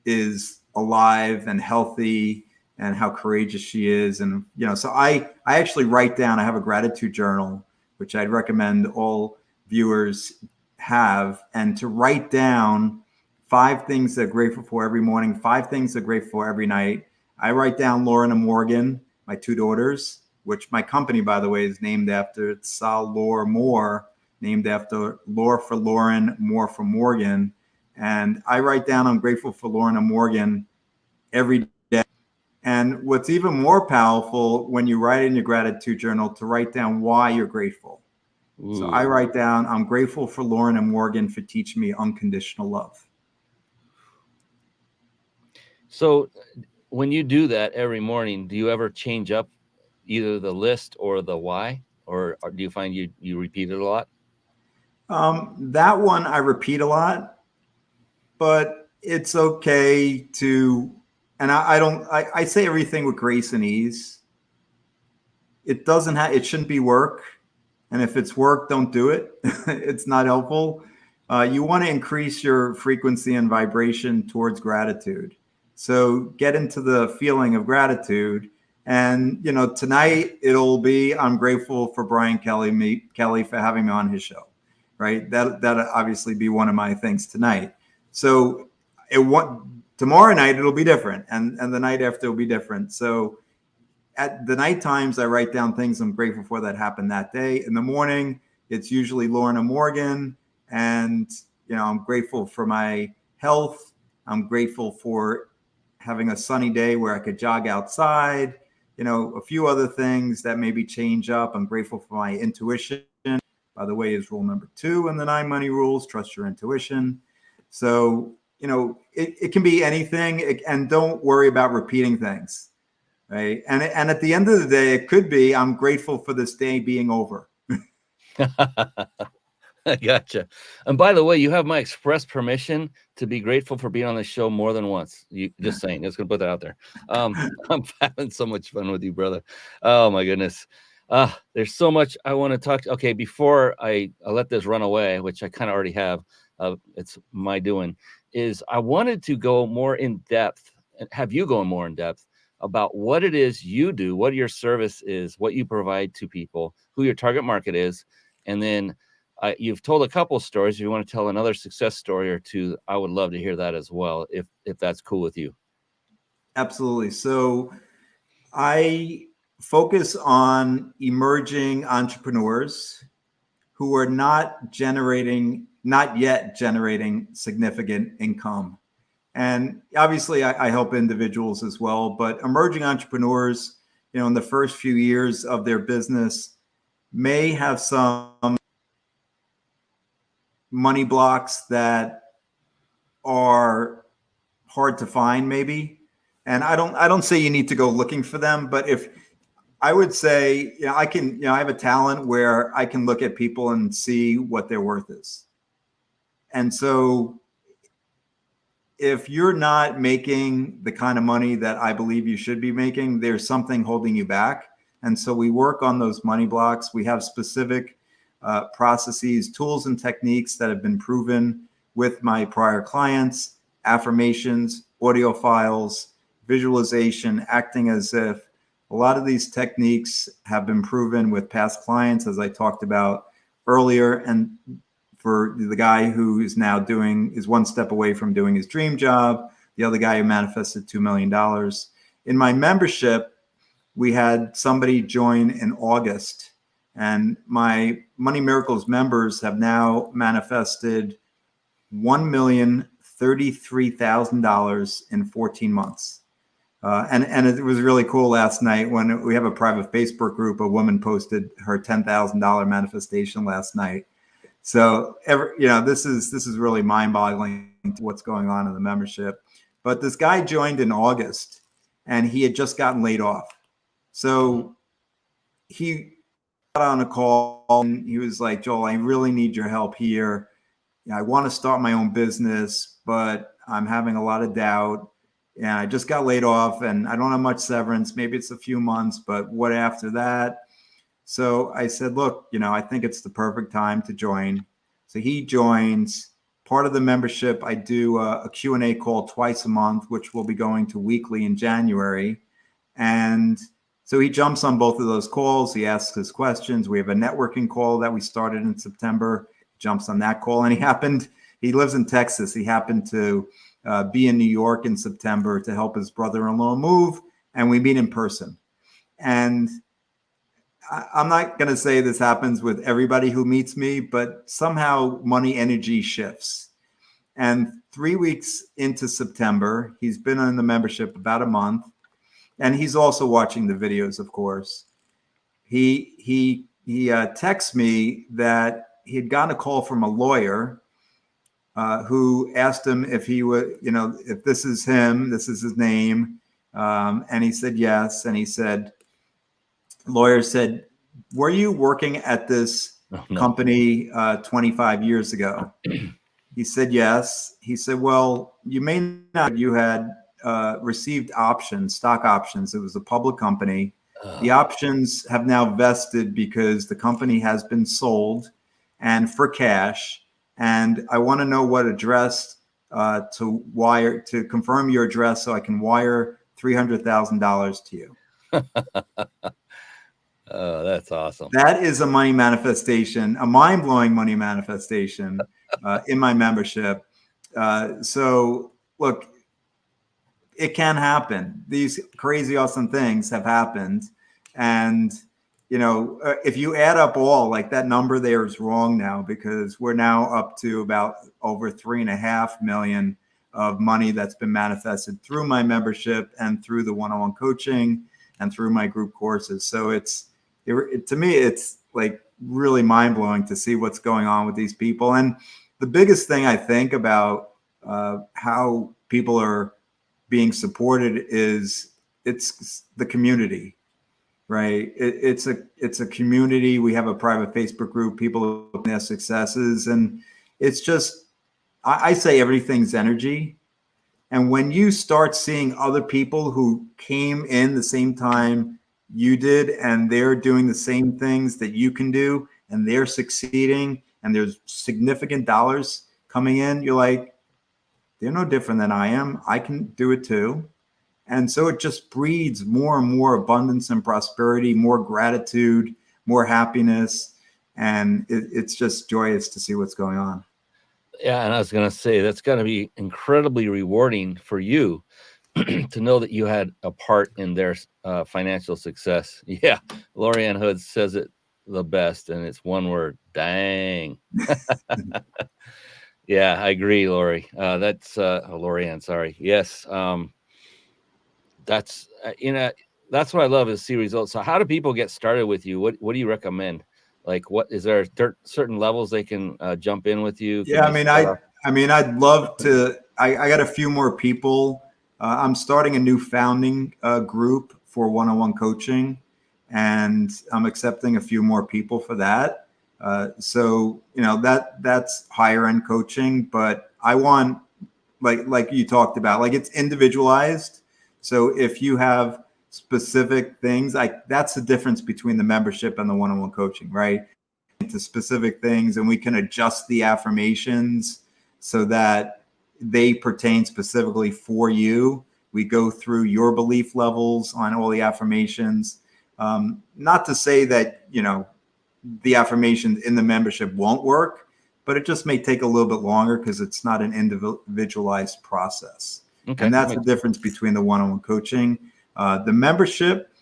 is alive and healthy, and how courageous she is. And so I actually write down, I have a gratitude journal, which I'd recommend all viewers have, and to write down 5 things they're grateful for every morning, 5 things they're grateful for every night. I write down Lauren and Morgan, my 2 daughters, which my company, by the way, is named after. It's Salomon, named after Laura for Lauren, Moore for Morgan. And I write down I'm grateful for Lauren and Morgan every day. And what's even more powerful when you write in your gratitude journal, to write down why you're grateful. Ooh. So I write down, I'm grateful for Lauren and Morgan for teaching me unconditional love. So when you do that every morning, do you ever change up either the list or the why, or do you find you repeat it a lot? That one I repeat a lot, but it's okay to, and I say everything with grace and ease. It shouldn't be work. And if it's work, don't do it. It's not helpful. You want to increase your frequency and vibration towards gratitude. So get into the feeling of gratitude. And, tonight it'll be, I'm grateful for Brian Kelly for having me on his show, right? That'll obviously be one of my things tonight. So tomorrow night, it'll be different. And the night after will be different. So at the night times, I write down things I'm grateful for that happened that day. In the morning, it's usually Lauren and Morgan. And, I'm grateful for my health. I'm grateful for having a sunny day where I could jog outside, a few other things that maybe change up. I'm grateful for my intuition, by the way, is rule number 2 in the 9 money rules, trust your intuition. So, it can be anything, and don't worry about repeating things, right? And at the end of the day, it could be, I'm grateful for this day being over. I gotcha. And by the way, you have my express permission to be grateful for being on the show more than once. You just saying, just gonna put that out there. I'm having so much fun with you, brother. Oh my goodness. There's so much I want to talk. Okay, before I let this run away, which I kind of already have, it's my doing, is I wanted to go more in depth and have you go more in depth about what it is you do, what your service is, what you provide to people, who your target market is, and then you've told a couple of stories. If you want to tell another success story or two, I would love to hear that as well, if that's cool with you. Absolutely. So I focus on emerging entrepreneurs who are not yet generating significant income. And obviously I help individuals as well, but emerging entrepreneurs, in the first few years of their business may have some money blocks that are hard to find maybe. And I don't say you need to go looking for them, but if I would say, I have a talent where I can look at people and see what their worth is. And so if you're not making the kind of money that I believe you should be making, there's something holding you back. And so we work on those money blocks. We have specific processes, tools, and techniques that have been proven with my prior clients: affirmations, audio files, visualization, acting as if. A lot of these techniques have been proven with past clients, as I talked about earlier. And for the guy who is now is one step away from doing his dream job, the other guy who manifested $2 million. in my membership, we had somebody join in August, and my Money Miracles members have now manifested $1,033,000 in 14 months. And it was really cool last night when we have a private Facebook group. A woman posted her $10,000 manifestation last night. So this is really mind-boggling to what's going on in the membership. But this guy joined in August, and he had just gotten laid off. So he got on a call and he was like, Joel, I really need your help here. I want to start my own business, but I'm having a lot of doubt. And I just got laid off and I don't have much severance. Maybe it's a few months, but what after that? So I said, look, I think it's the perfect time to join. So he joins. Part of the membership, I do a Q&A call twice a month, which we'll be going to weekly in January. And so he jumps on both of those calls. He asks his questions. We have a networking call that we started in September. Jumps on that call. And he lives in Texas. He happened to be in New York in September to help his brother-in-law move. And we meet in person. And I'm not going to say this happens with everybody who meets me, but somehow money energy shifts. And 3 weeks into September, he's been in the membership about a month. And he's also watching the videos, of course. He texts me that he had gotten a call from a lawyer who asked him if he would, if this is him, this is his name. And he said yes. And he said, lawyer said, were you working at this company 25 years ago? He said yes. He said, well, you may not, you had received options, stock options. It was a public company. The options have now vested because the company has been sold and for cash. And I want to know what address to confirm your address so I can wire $300,000 to you. Oh, that's awesome. That is a money manifestation, a mind-blowing money manifestation in my membership. So look, it can happen. These crazy, awesome things have happened. And, if you add up all, like that number there is wrong now, because we're now up to about over 3.5 million of money that's been manifested through my membership and through the one-on-one coaching and through my group courses. So to me, it's like really mind blowing to see what's going on with these people. And the biggest thing I think about how people are being supported is it's the community, right? It's a community. We have a private Facebook group, people with their successes. And it's just, I say everything's energy. And when you start seeing other people who came in the same time you did, and they're doing the same things that you can do, and they're succeeding, and there's significant dollars coming in, you're like, they're no different than I am. I can do it too. And so it just breeds more and more abundance and prosperity, more gratitude, more happiness. And it's just joyous to see what's going on. Yeah, and I was going to say, that's going to be incredibly rewarding for you to know that you had a part in their financial success. Yeah, Lorianne Hood says it the best, and it's one word: dang. Yeah, I agree, Lori. That's Lorianne. Sorry. Yes, that's that's what I love is see results. So, how do people get started with you? What do you recommend? Like, what is there certain levels they can jump in with you? Yeah, I'd love to. I got a few more people. I'm starting a new founding group for one-on-one coaching, and I'm accepting a few more people for that. So that's higher end coaching, but I want like you talked about, like it's individualized. So if you have specific things, that's the difference between the membership and the one-on-one coaching, right? Into specific things, and we can adjust the affirmations so that they pertain specifically for you. We go through your belief levels on all the affirmations. Not to say that, the affirmations in the membership won't work, but it just may take a little bit longer because it's not an individualized process. Okay. And that's the difference between the one-on-one coaching. The membership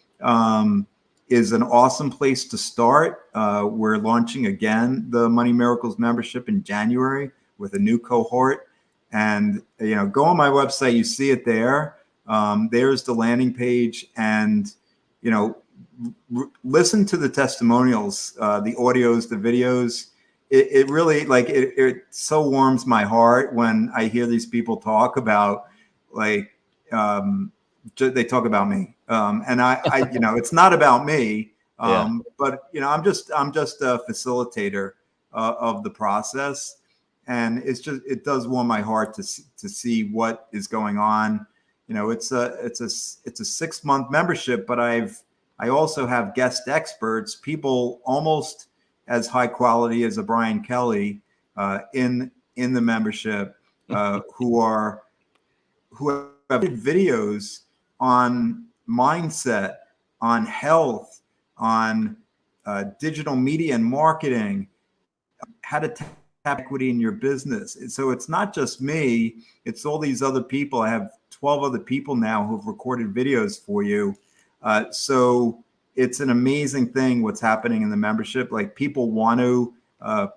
is an awesome place to start. We're launching again the Money Miracles membership in January with a new cohort. And, go on my website, you see it there. There's the landing page, and, listen to the testimonials, the audios, the videos. It really it so warms my heart when I hear these people talk about they talk about me. And I it's not about me, but I'm just a facilitator of the process. And it does warm my heart to see what is going on. It's a 6-month membership, but I also have guest experts, people almost as high quality as a Brian Kelly in the membership, who have videos on mindset, on health, on digital media and marketing, how to tap equity in your business. And so it's not just me, it's all these other people. I have 12 other people now who've recorded videos for you. So it's an amazing thing what's happening in the membership. Like, people want to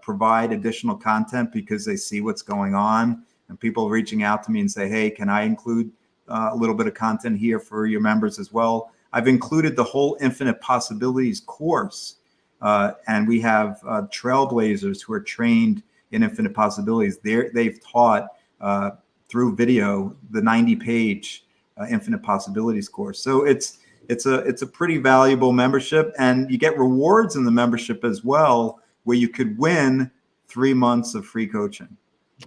provide additional content because they see what's going on, and people reaching out to me and say, hey, can I include a little bit of content here for your members as well? I've included the whole Infinite Possibilities course. And we have trailblazers who are trained in Infinite Possibilities. They've taught through video the 90-page Infinite Possibilities course. So it's a pretty valuable membership, and you get rewards in the membership as well, where you could win 3 months of free coaching.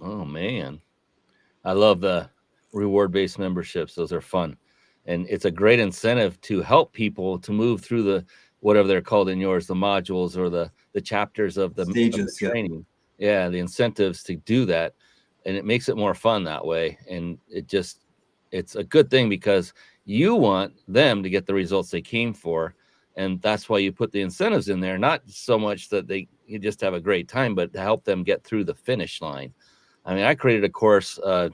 Oh man, I love the reward-based memberships. Those are fun, and it's a great incentive to help people to move through the whatever they're called in yours, the modules or the chapters of the stages, of the training. Yeah, the incentives to do that, and it makes it more fun that way. And it's a good thing because you want them to get the results they came for, and that's why you put the incentives in there. Not so much that you just have a great time, but to help them get through the finish line. I mean, I created a course a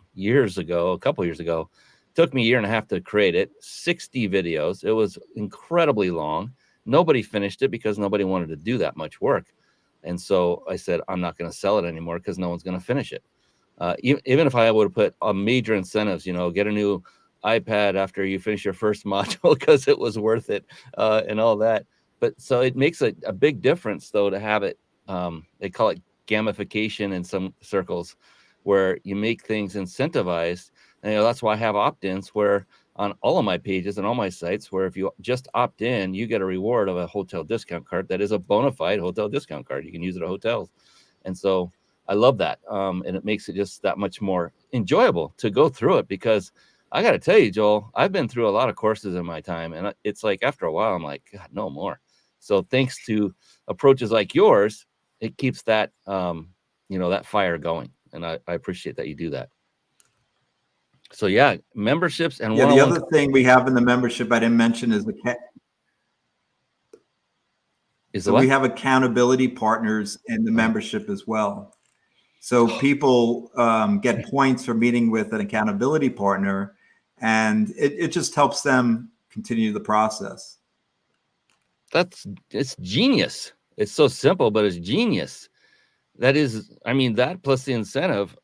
couple years ago. It took me a year and a half to create it. 60 videos. It was incredibly long. Nobody finished it because nobody wanted to do that much work. And so I said, I'm not going to sell it anymore because no one's going to finish it. Even if I would have put major incentives, get a new iPad after you finish your first module because it was worth it, and all that. But so it makes a big difference, though, to have it. They call it gamification in some circles, where you make things incentivized. And that's why I have opt-ins where on all of my pages and all my sites, where if you just opt in, you get a reward of a hotel discount card that is a bona fide hotel discount card. You can use it at hotels. And so I love that. And it makes it just that much more enjoyable to go through it, because I got to tell you, Joel, I've been through a lot of courses in my time, and it's like after a while, I'm like, God, no more. So thanks to approaches like yours, it keeps that, that fire going. And I appreciate that you do that. So yeah, memberships and the other thing we have in the membership I didn't mention is we have accountability partners in the membership as well. So people get points for meeting with an accountability partner, and it just helps them continue the process. It's genius. It's so simple, but it's genius. That plus the incentive.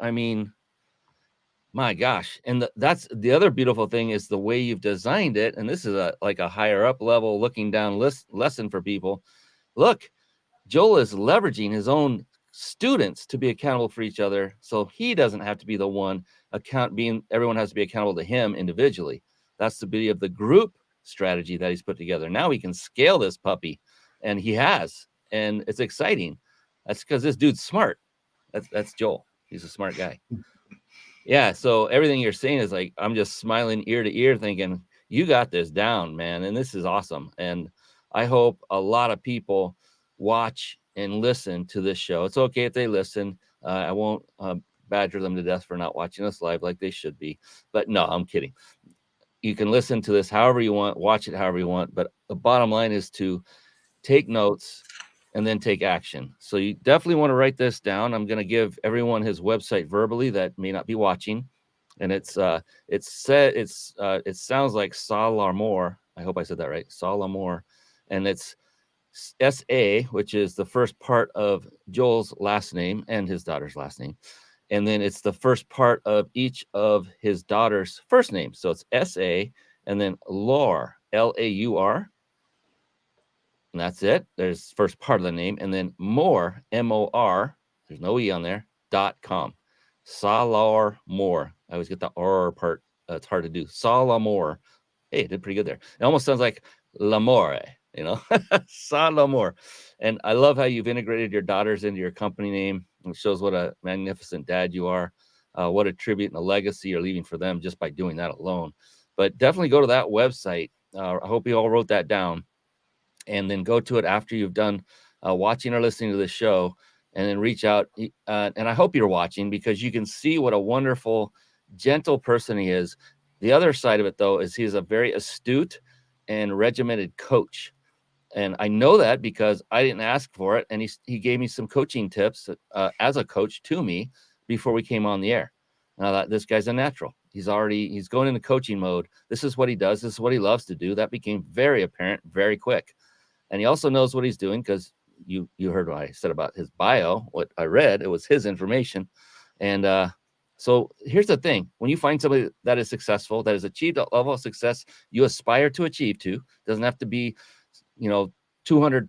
My gosh. And that's the other beautiful thing is the way you've designed it. And this is a higher up level looking down lesson for people. Look, Joel is leveraging his own students to be accountable for each other. So he doesn't have to be the one everyone has to be accountable to him individually. That's the beauty of the group strategy that he's put together. Now he can scale this puppy, and he has, and it's exciting. That's because this dude's smart. That's Joel. He's a smart guy. Yeah. So everything you're saying is like, I'm just smiling ear to ear thinking, you got this down, man. And this is awesome. And I hope a lot of people watch and listen to this show. It's okay if they listen. I won't badger them to death for not watching us live like they should be. But no, I'm kidding. You can listen to this however you want, watch it however you want. But the bottom line is to take notes and then take action. So you definitely want to write this down. I'm going to give everyone his website verbally that may not be watching. And it sounds like Salomon. I hope I said that right. Salomon. And it's SA, which is the first part of Joel's last name and his daughter's last name. And then it's the first part of each of his daughter's first name. So it's SA and then Laur, Laur. And that's it. There's first part of the name. And then more, MOR, there's no E on there, .com. Salomon. I always get the R part. It's hard to do. Salomon. Hey, it did pretty good there. It almost sounds like L'amore, Salomon. And I love how you've integrated your daughters into your company name. It shows what a magnificent dad you are, what a tribute and a legacy you're leaving for them just by doing that alone. But definitely go to that website. I hope you all wrote that down, and then go to it after you've done watching or listening to the show, and then reach out. And I hope you're watching, because you can see what a wonderful, gentle person he is. The other side of it, though, is he's a very astute and regimented coach. And I know that because I didn't ask for it. And he gave me some coaching tips as a coach to me before we came on the air. And I thought, this guy's a natural. He's going into coaching mode. This is what he does. This is what he loves to do. That became very apparent very quick. And he also knows what he's doing, because you heard what I said about his bio, what I read, it was his information. And so here's the thing. When you find somebody that is successful, that has achieved a level of success you aspire to achieve to, doesn't have to be, $250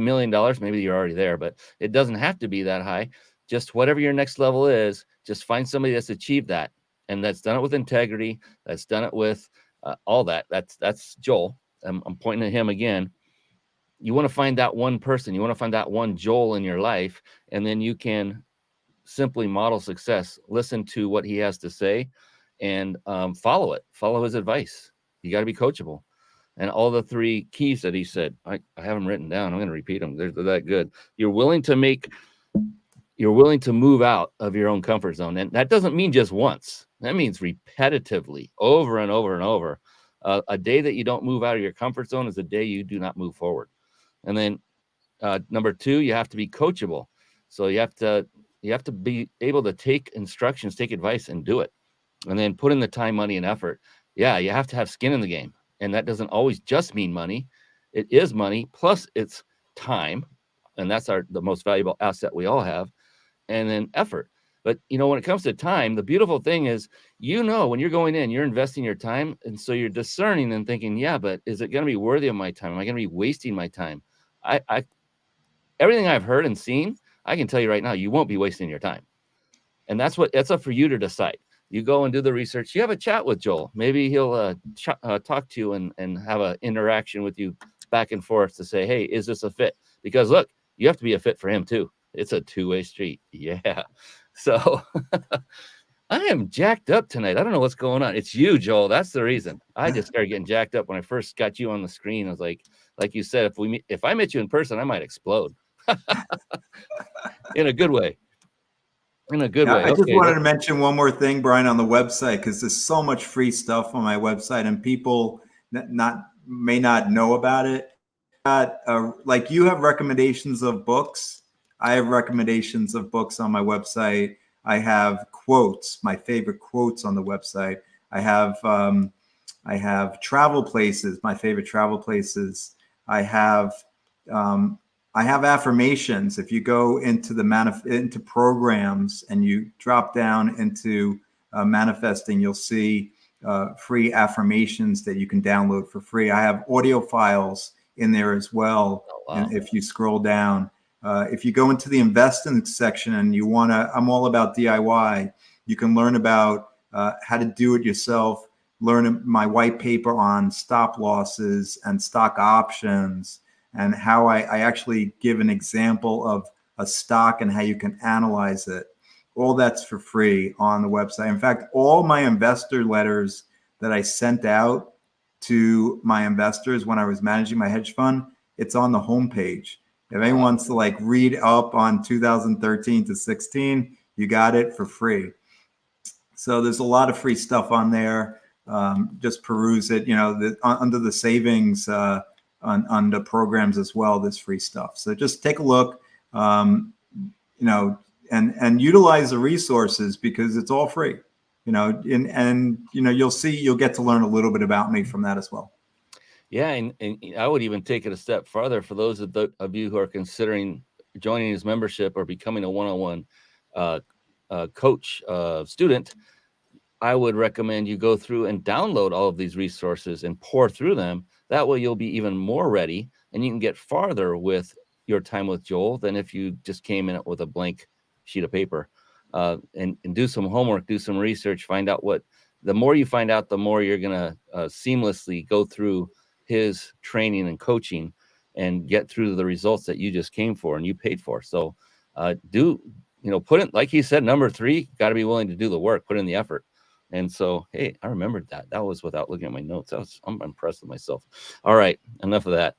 million. Maybe you're already there, but it doesn't have to be that high. Just whatever your next level is, just find somebody that's achieved that, and that's done it with integrity, that's done it with all that. That's Joel. I'm pointing at him again. You want to find that one person. You want to find that one Joel in your life, and then you can simply model success. Listen to what he has to say, and follow it. Follow his advice. You got to be coachable. And all the three keys that he said, I have them written down. I'm going to repeat them. They're that good. You're willing to move out of your own comfort zone. And that doesn't mean just once. That means repetitively, over and over and over. A day that you don't move out of your comfort zone is a day you do not move forward. And then number two, you have to be coachable. So you have to be able to take instructions, take advice, and do it. And then put in the time, money, and effort. Yeah, you have to have skin in the game. And that doesn't always just mean money. It is money, plus it's time. And that's the most valuable asset we all have. And then effort. But, when it comes to time, the beautiful thing is, when you're going in, you're investing your time. And so you're discerning and thinking, yeah, but is it going to be worthy of my time? Am I going to be wasting my time? Everything I've heard and seen, I can tell you right now, you won't be wasting your time. And that's up for you to decide. You go and do the research. You have a chat with Joel. Maybe he'll talk to you and have an interaction with you back and forth to say, hey, is this a fit? Because look, you have to be a fit for him too. It's a two-way street. Yeah. So I am jacked up tonight. I don't know what's going on. It's you, Joel. That's the reason. I just started getting jacked up when I first got you on the screen. I was like you said, if I met you in person, I might explode in a good way. In a good way. I just wanted to mention one more thing, Brian, on the website, because there's so much free stuff on my website, and people may not know about it. Like you have recommendations of books. I have recommendations of books on my website. I have quotes, my favorite quotes on the website. I have travel places, my favorite travel places. I have affirmations. If you go into into programs and you drop down into manifesting, you'll see free affirmations that you can download for free. I have audio files in there as well. Oh, wow. And if you scroll down, if you go into the investing section and you I'm all about DIY. You can learn about how to do it yourself. Learn my white paper on stop losses and stock options, and how I actually give an example of a stock and how you can analyze it. All that's for free on the website. In fact, all my investor letters that I sent out to my investors when I was managing my hedge fund, it's on the homepage. If anyone wants to read up on 2013 to 16, you got it for free. So there's a lot of free stuff on there. Just peruse it, under the savings, on the programs as well, there's free stuff. So just take a look, and utilize the resources, because it's all free. and you'll get to learn a little bit about me from that as well. Yeah, and I would even take it a step farther for those of you who are considering joining his membership or becoming a one-on-one coach student. I would recommend you go through and download all of these resources and pour through them. That way you'll be even more ready and you can get farther with your time with Joel than if you just came in with a blank sheet of paper. And do some homework, do some research, find out the more you find out, the more you're going to seamlessly go through his training and coaching and get through the results that you just came for and you paid for. So put in, like he said, number 3, got to be willing to do the work, put in the effort. And so, hey, I remembered that. That was without looking at my notes. I'm impressed with myself. All right, enough of that.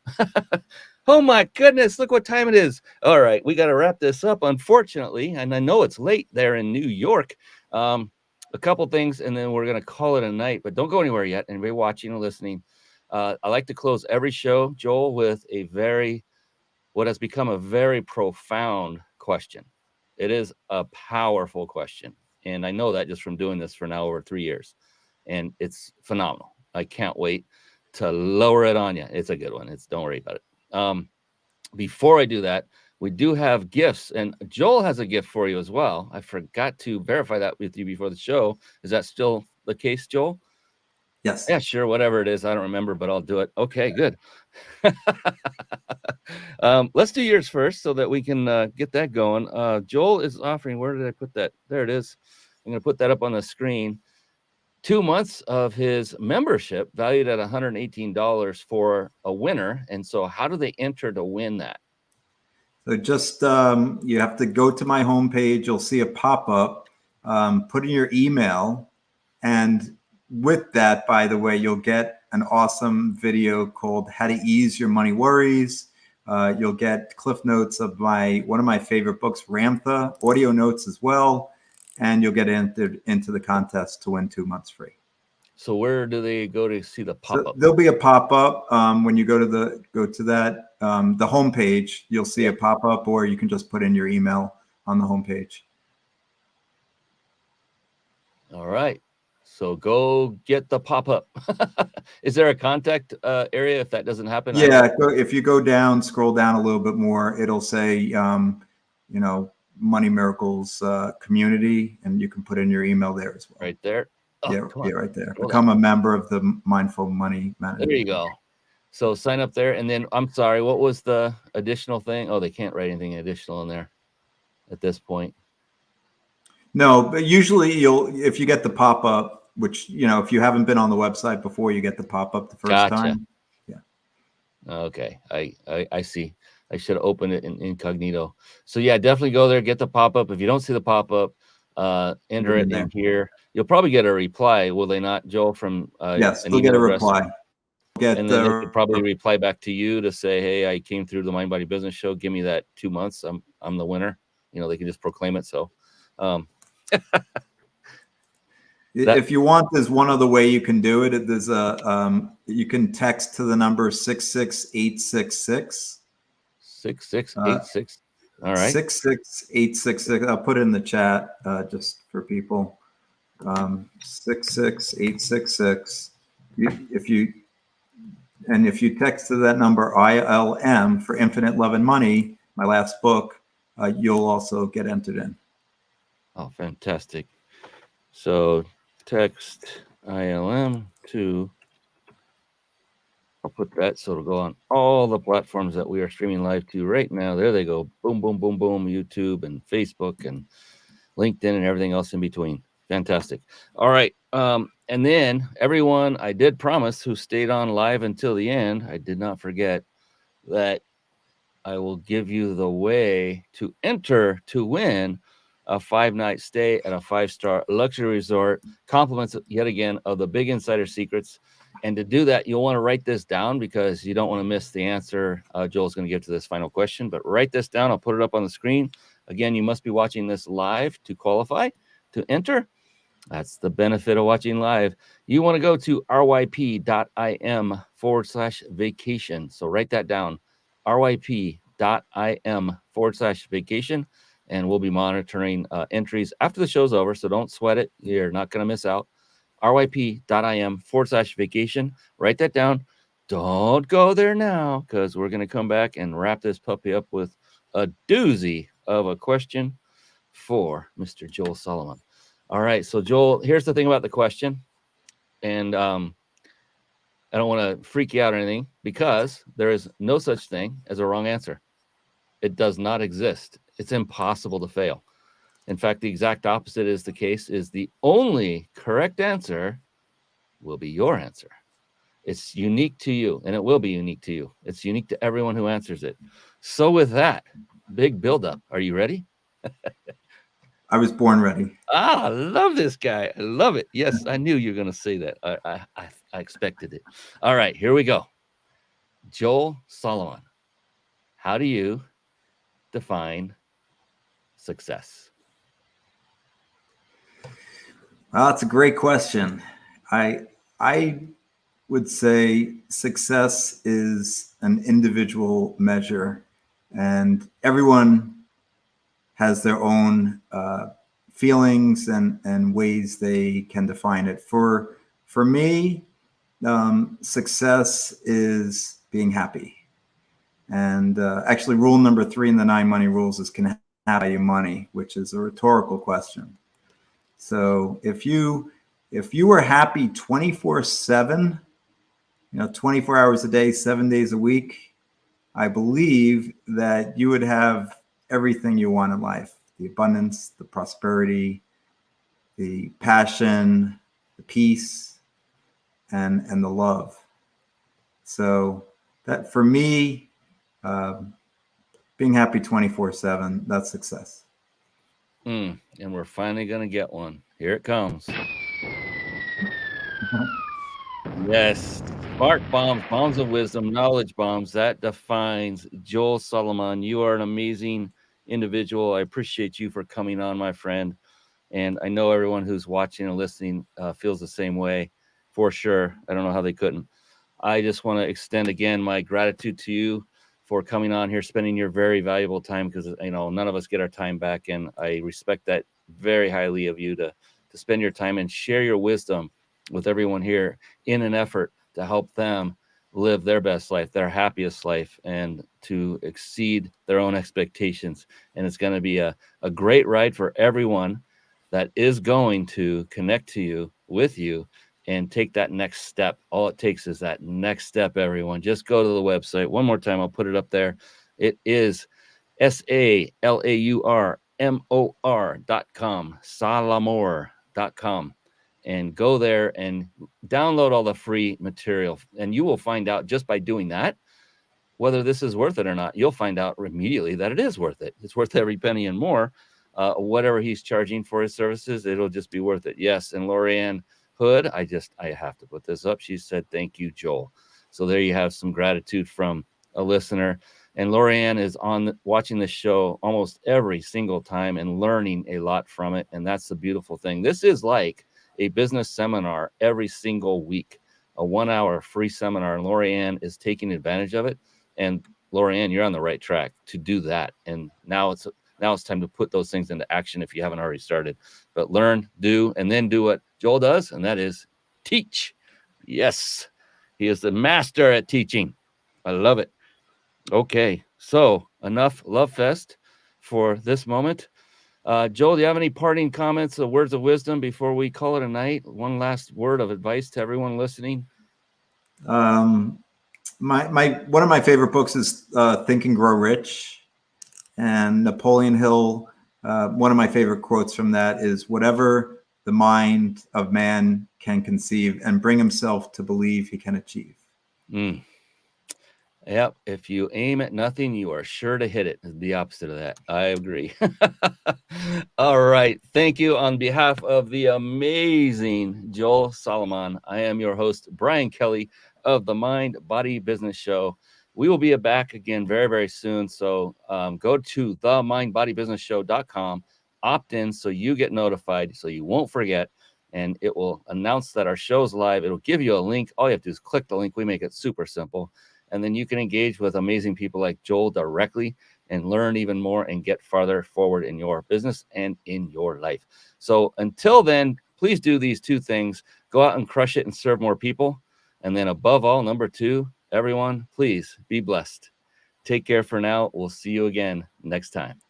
Oh my goodness, look what time it is. All right, we got to wrap this up, unfortunately. And I know it's late there in New York. A couple things, and then we're going to call it a night. But don't go anywhere yet. Anybody watching or listening, I like to close every show, Joel, with what has become a very profound question. It is a powerful question. And I know that just from doing this for now over 3 years. And it's phenomenal. I can't wait to lower it on you. It's a good one. Don't worry about it. Before I do that, we do have gifts. And Joel has a gift for you as well. I forgot to verify that with you before the show. Is that still the case, Joel? Yes. Yeah, sure. Whatever it is. I don't remember, but I'll do it. Okay, good. Let's do yours first so that we can get that going. Joel is offering, where did I put that? There it is. I'm going to put that up on the screen. 2 months of his membership valued at $118 for a winner. And so how do they enter to win that? So just you have to go to my homepage. You'll see a pop-up. Put in your email. And with that, by the way, you'll get an awesome video called How to Ease Your Money Worries. You'll get cliff notes of one of my favorite books, Ramtha, audio notes as well. And you'll get entered into the contest to win 2 months free. So where do they go to see the pop-up? So there'll be a pop-up when you go to the homepage. You'll see a pop-up, or you can just put in your email on the homepage. All right. So go get the pop-up. Is there a contact area if that doesn't happen? Yeah. If you go down, scroll down a little bit more, it'll say, Money Miracles community, and you can put in your email there as well. Right there. Oh, yeah, right there. Become a member of the Mindful Money Management. There you go. So sign up there. And then, I'm sorry, what was the additional thing? Oh, they can't write anything additional in there at this point. No, but usually if you get the pop-up, which, if you haven't been on the website before, you get the pop-up the first time. Yeah. Okay. I see. I should have opened it in incognito. So yeah, definitely go there, get the pop-up. If you don't see the pop-up, enter it in here. You'll probably get a reply, will they not, Joel, from yes, they'll get a reply. And then they could probably reply back to you to say, hey, I came through the Mind Body Business Show. Give me that 2 months. I'm the winner. They can just proclaim it. So if you want, there's one other way you can do it. There's you can text to the number 66866. 6686. All right. 66866. I'll put it in the chat just for people. 66866. If you text to that number ILM for Infinite Love and Money, my last book, you'll also get entered in. Oh, fantastic. So text ILM to, I'll put that so it'll go on all the platforms that we are streaming live to right now. There they go. Boom, boom, boom, boom. YouTube and Facebook and LinkedIn and everything else in between. Fantastic. All right. And then everyone, I did promise, who stayed on live until the end, I did not forget that I will give you the way to enter to win a 5-night stay at a 5-star luxury resort. Compliments yet again of the Big Insider Secrets. And to do that, you'll want to write this down because you don't want to miss the answer Joel's going to give to this final question. But write this down. I'll put it up on the screen. Again, you must be watching this live to qualify to enter. That's the benefit of watching live. You want to go to ryp.im/vacation. So write that down, ryp.im/vacation. and we'll be monitoring entries after the show's over. So don't sweat it. You're not going to miss out. ryp.im/vacation. Write that down. Don't go there now, because we're going to come back and wrap this puppy up with a doozy of a question for Mr. Joel Salomon. All right. So, Joel, here's the thing about the question. And I don't want to freak you out or anything, because there is no such thing as a wrong answer. It does not exist. It's impossible to fail. In fact, the exact opposite is the case, is the only correct answer will be your answer. It's unique to you, and it will be unique to you. It's unique to everyone who answers it. So with that, big buildup. Are you ready? I was born ready. I love this guy. I love it. Yes, I knew you were going to say that. I expected it. All right, here we go. Joel Salomon, how do you define success? Well, that's a great question. I would say success is an individual measure, and everyone has their own feelings and ways they can define it. For me, success is being happy. And actually, rule number 3 in the 9 money rules is can have you money, which is a rhetorical question. So if you were happy 24/7, 24 hours a day, 7 days a week, I believe that you would have everything you want in life: the abundance, the prosperity, the passion, the peace, and the love. So that, for me, being happy 24/7, that's success. And we're finally going to get one. Here it comes. Yes. Spark bombs, bombs of wisdom, knowledge bombs. That defines Joel Salomon. You are an amazing individual. I appreciate you for coming on, my friend. And I know everyone who's watching and listening feels the same way, for sure. I don't know how they couldn't. I just want to extend again my gratitude to you for coming on here, spending your very valuable time, because none of us get our time back, and I respect that very highly of you to spend your time and share your wisdom with everyone here in an effort to help them live their best life, their happiest life, and to exceed their own expectations. And it's going to be a great ride for everyone that is going to connect to you, with you, and take that next step. All it takes is that next step, everyone. Just go to the website. One more time, I'll put it up there. It is SALAURMOR.com, salamor.com. And go there and download all the free material. And you will find out just by doing that whether this is worth it or not. You'll find out immediately that it is worth it. It's worth every penny and more. Whatever he's charging for his services, it'll just be worth it. Yes, and Lorianne Hood, I have to put this up. She said, "Thank you, Joel." So there you have some gratitude from a listener. And Lorianne is watching the show almost every single time and learning a lot from it. And that's the beautiful thing. This is like a business seminar every single week, a 1-hour free seminar. And Lorianne is taking advantage of it. And Lorianne, you're on the right track to do that. And now it's time to put those things into action if you haven't already started. But learn, do, and then do what Joel does, and that is teach. Yes, he is the master at teaching. I love it. Okay, so enough love fest for this moment. Joel, do you have any parting comments or words of wisdom before we call it a night? One last word of advice to everyone listening. One of my favorite books is Think and Grow Rich. And Napoleon Hill, one of my favorite quotes from that is, "Whatever the mind of man can conceive and bring himself to believe he can achieve." Yep. If you aim at nothing, you are sure to hit it. The opposite of that. I agree. All right. Thank you on behalf of the amazing Joel Salomon. I am your host, Brian Kelly of the Mind Body Business Show. We will be back again very, very soon. So go to themindbodybusinessshow.com, opt in so you get notified, so you won't forget, and it will announce that our show's live. It'll give you a link. All you have to do is click the link. We make it super simple. and then you can engage with amazing people like Joel directly and learn even more and get farther forward in your business and in your life. So until then, please do these two things. Go out and crush it and serve more people. And then above all, number 2, everyone, please be blessed. Take care for now. We'll see you again next time.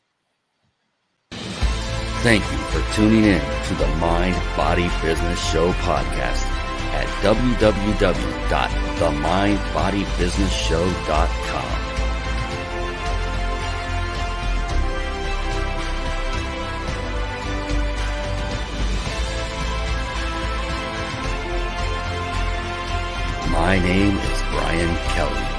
Thank you for tuning in to the Mind Body Business Show podcast at www.themindbodybusinessshow.com. My name is Brian Kelly.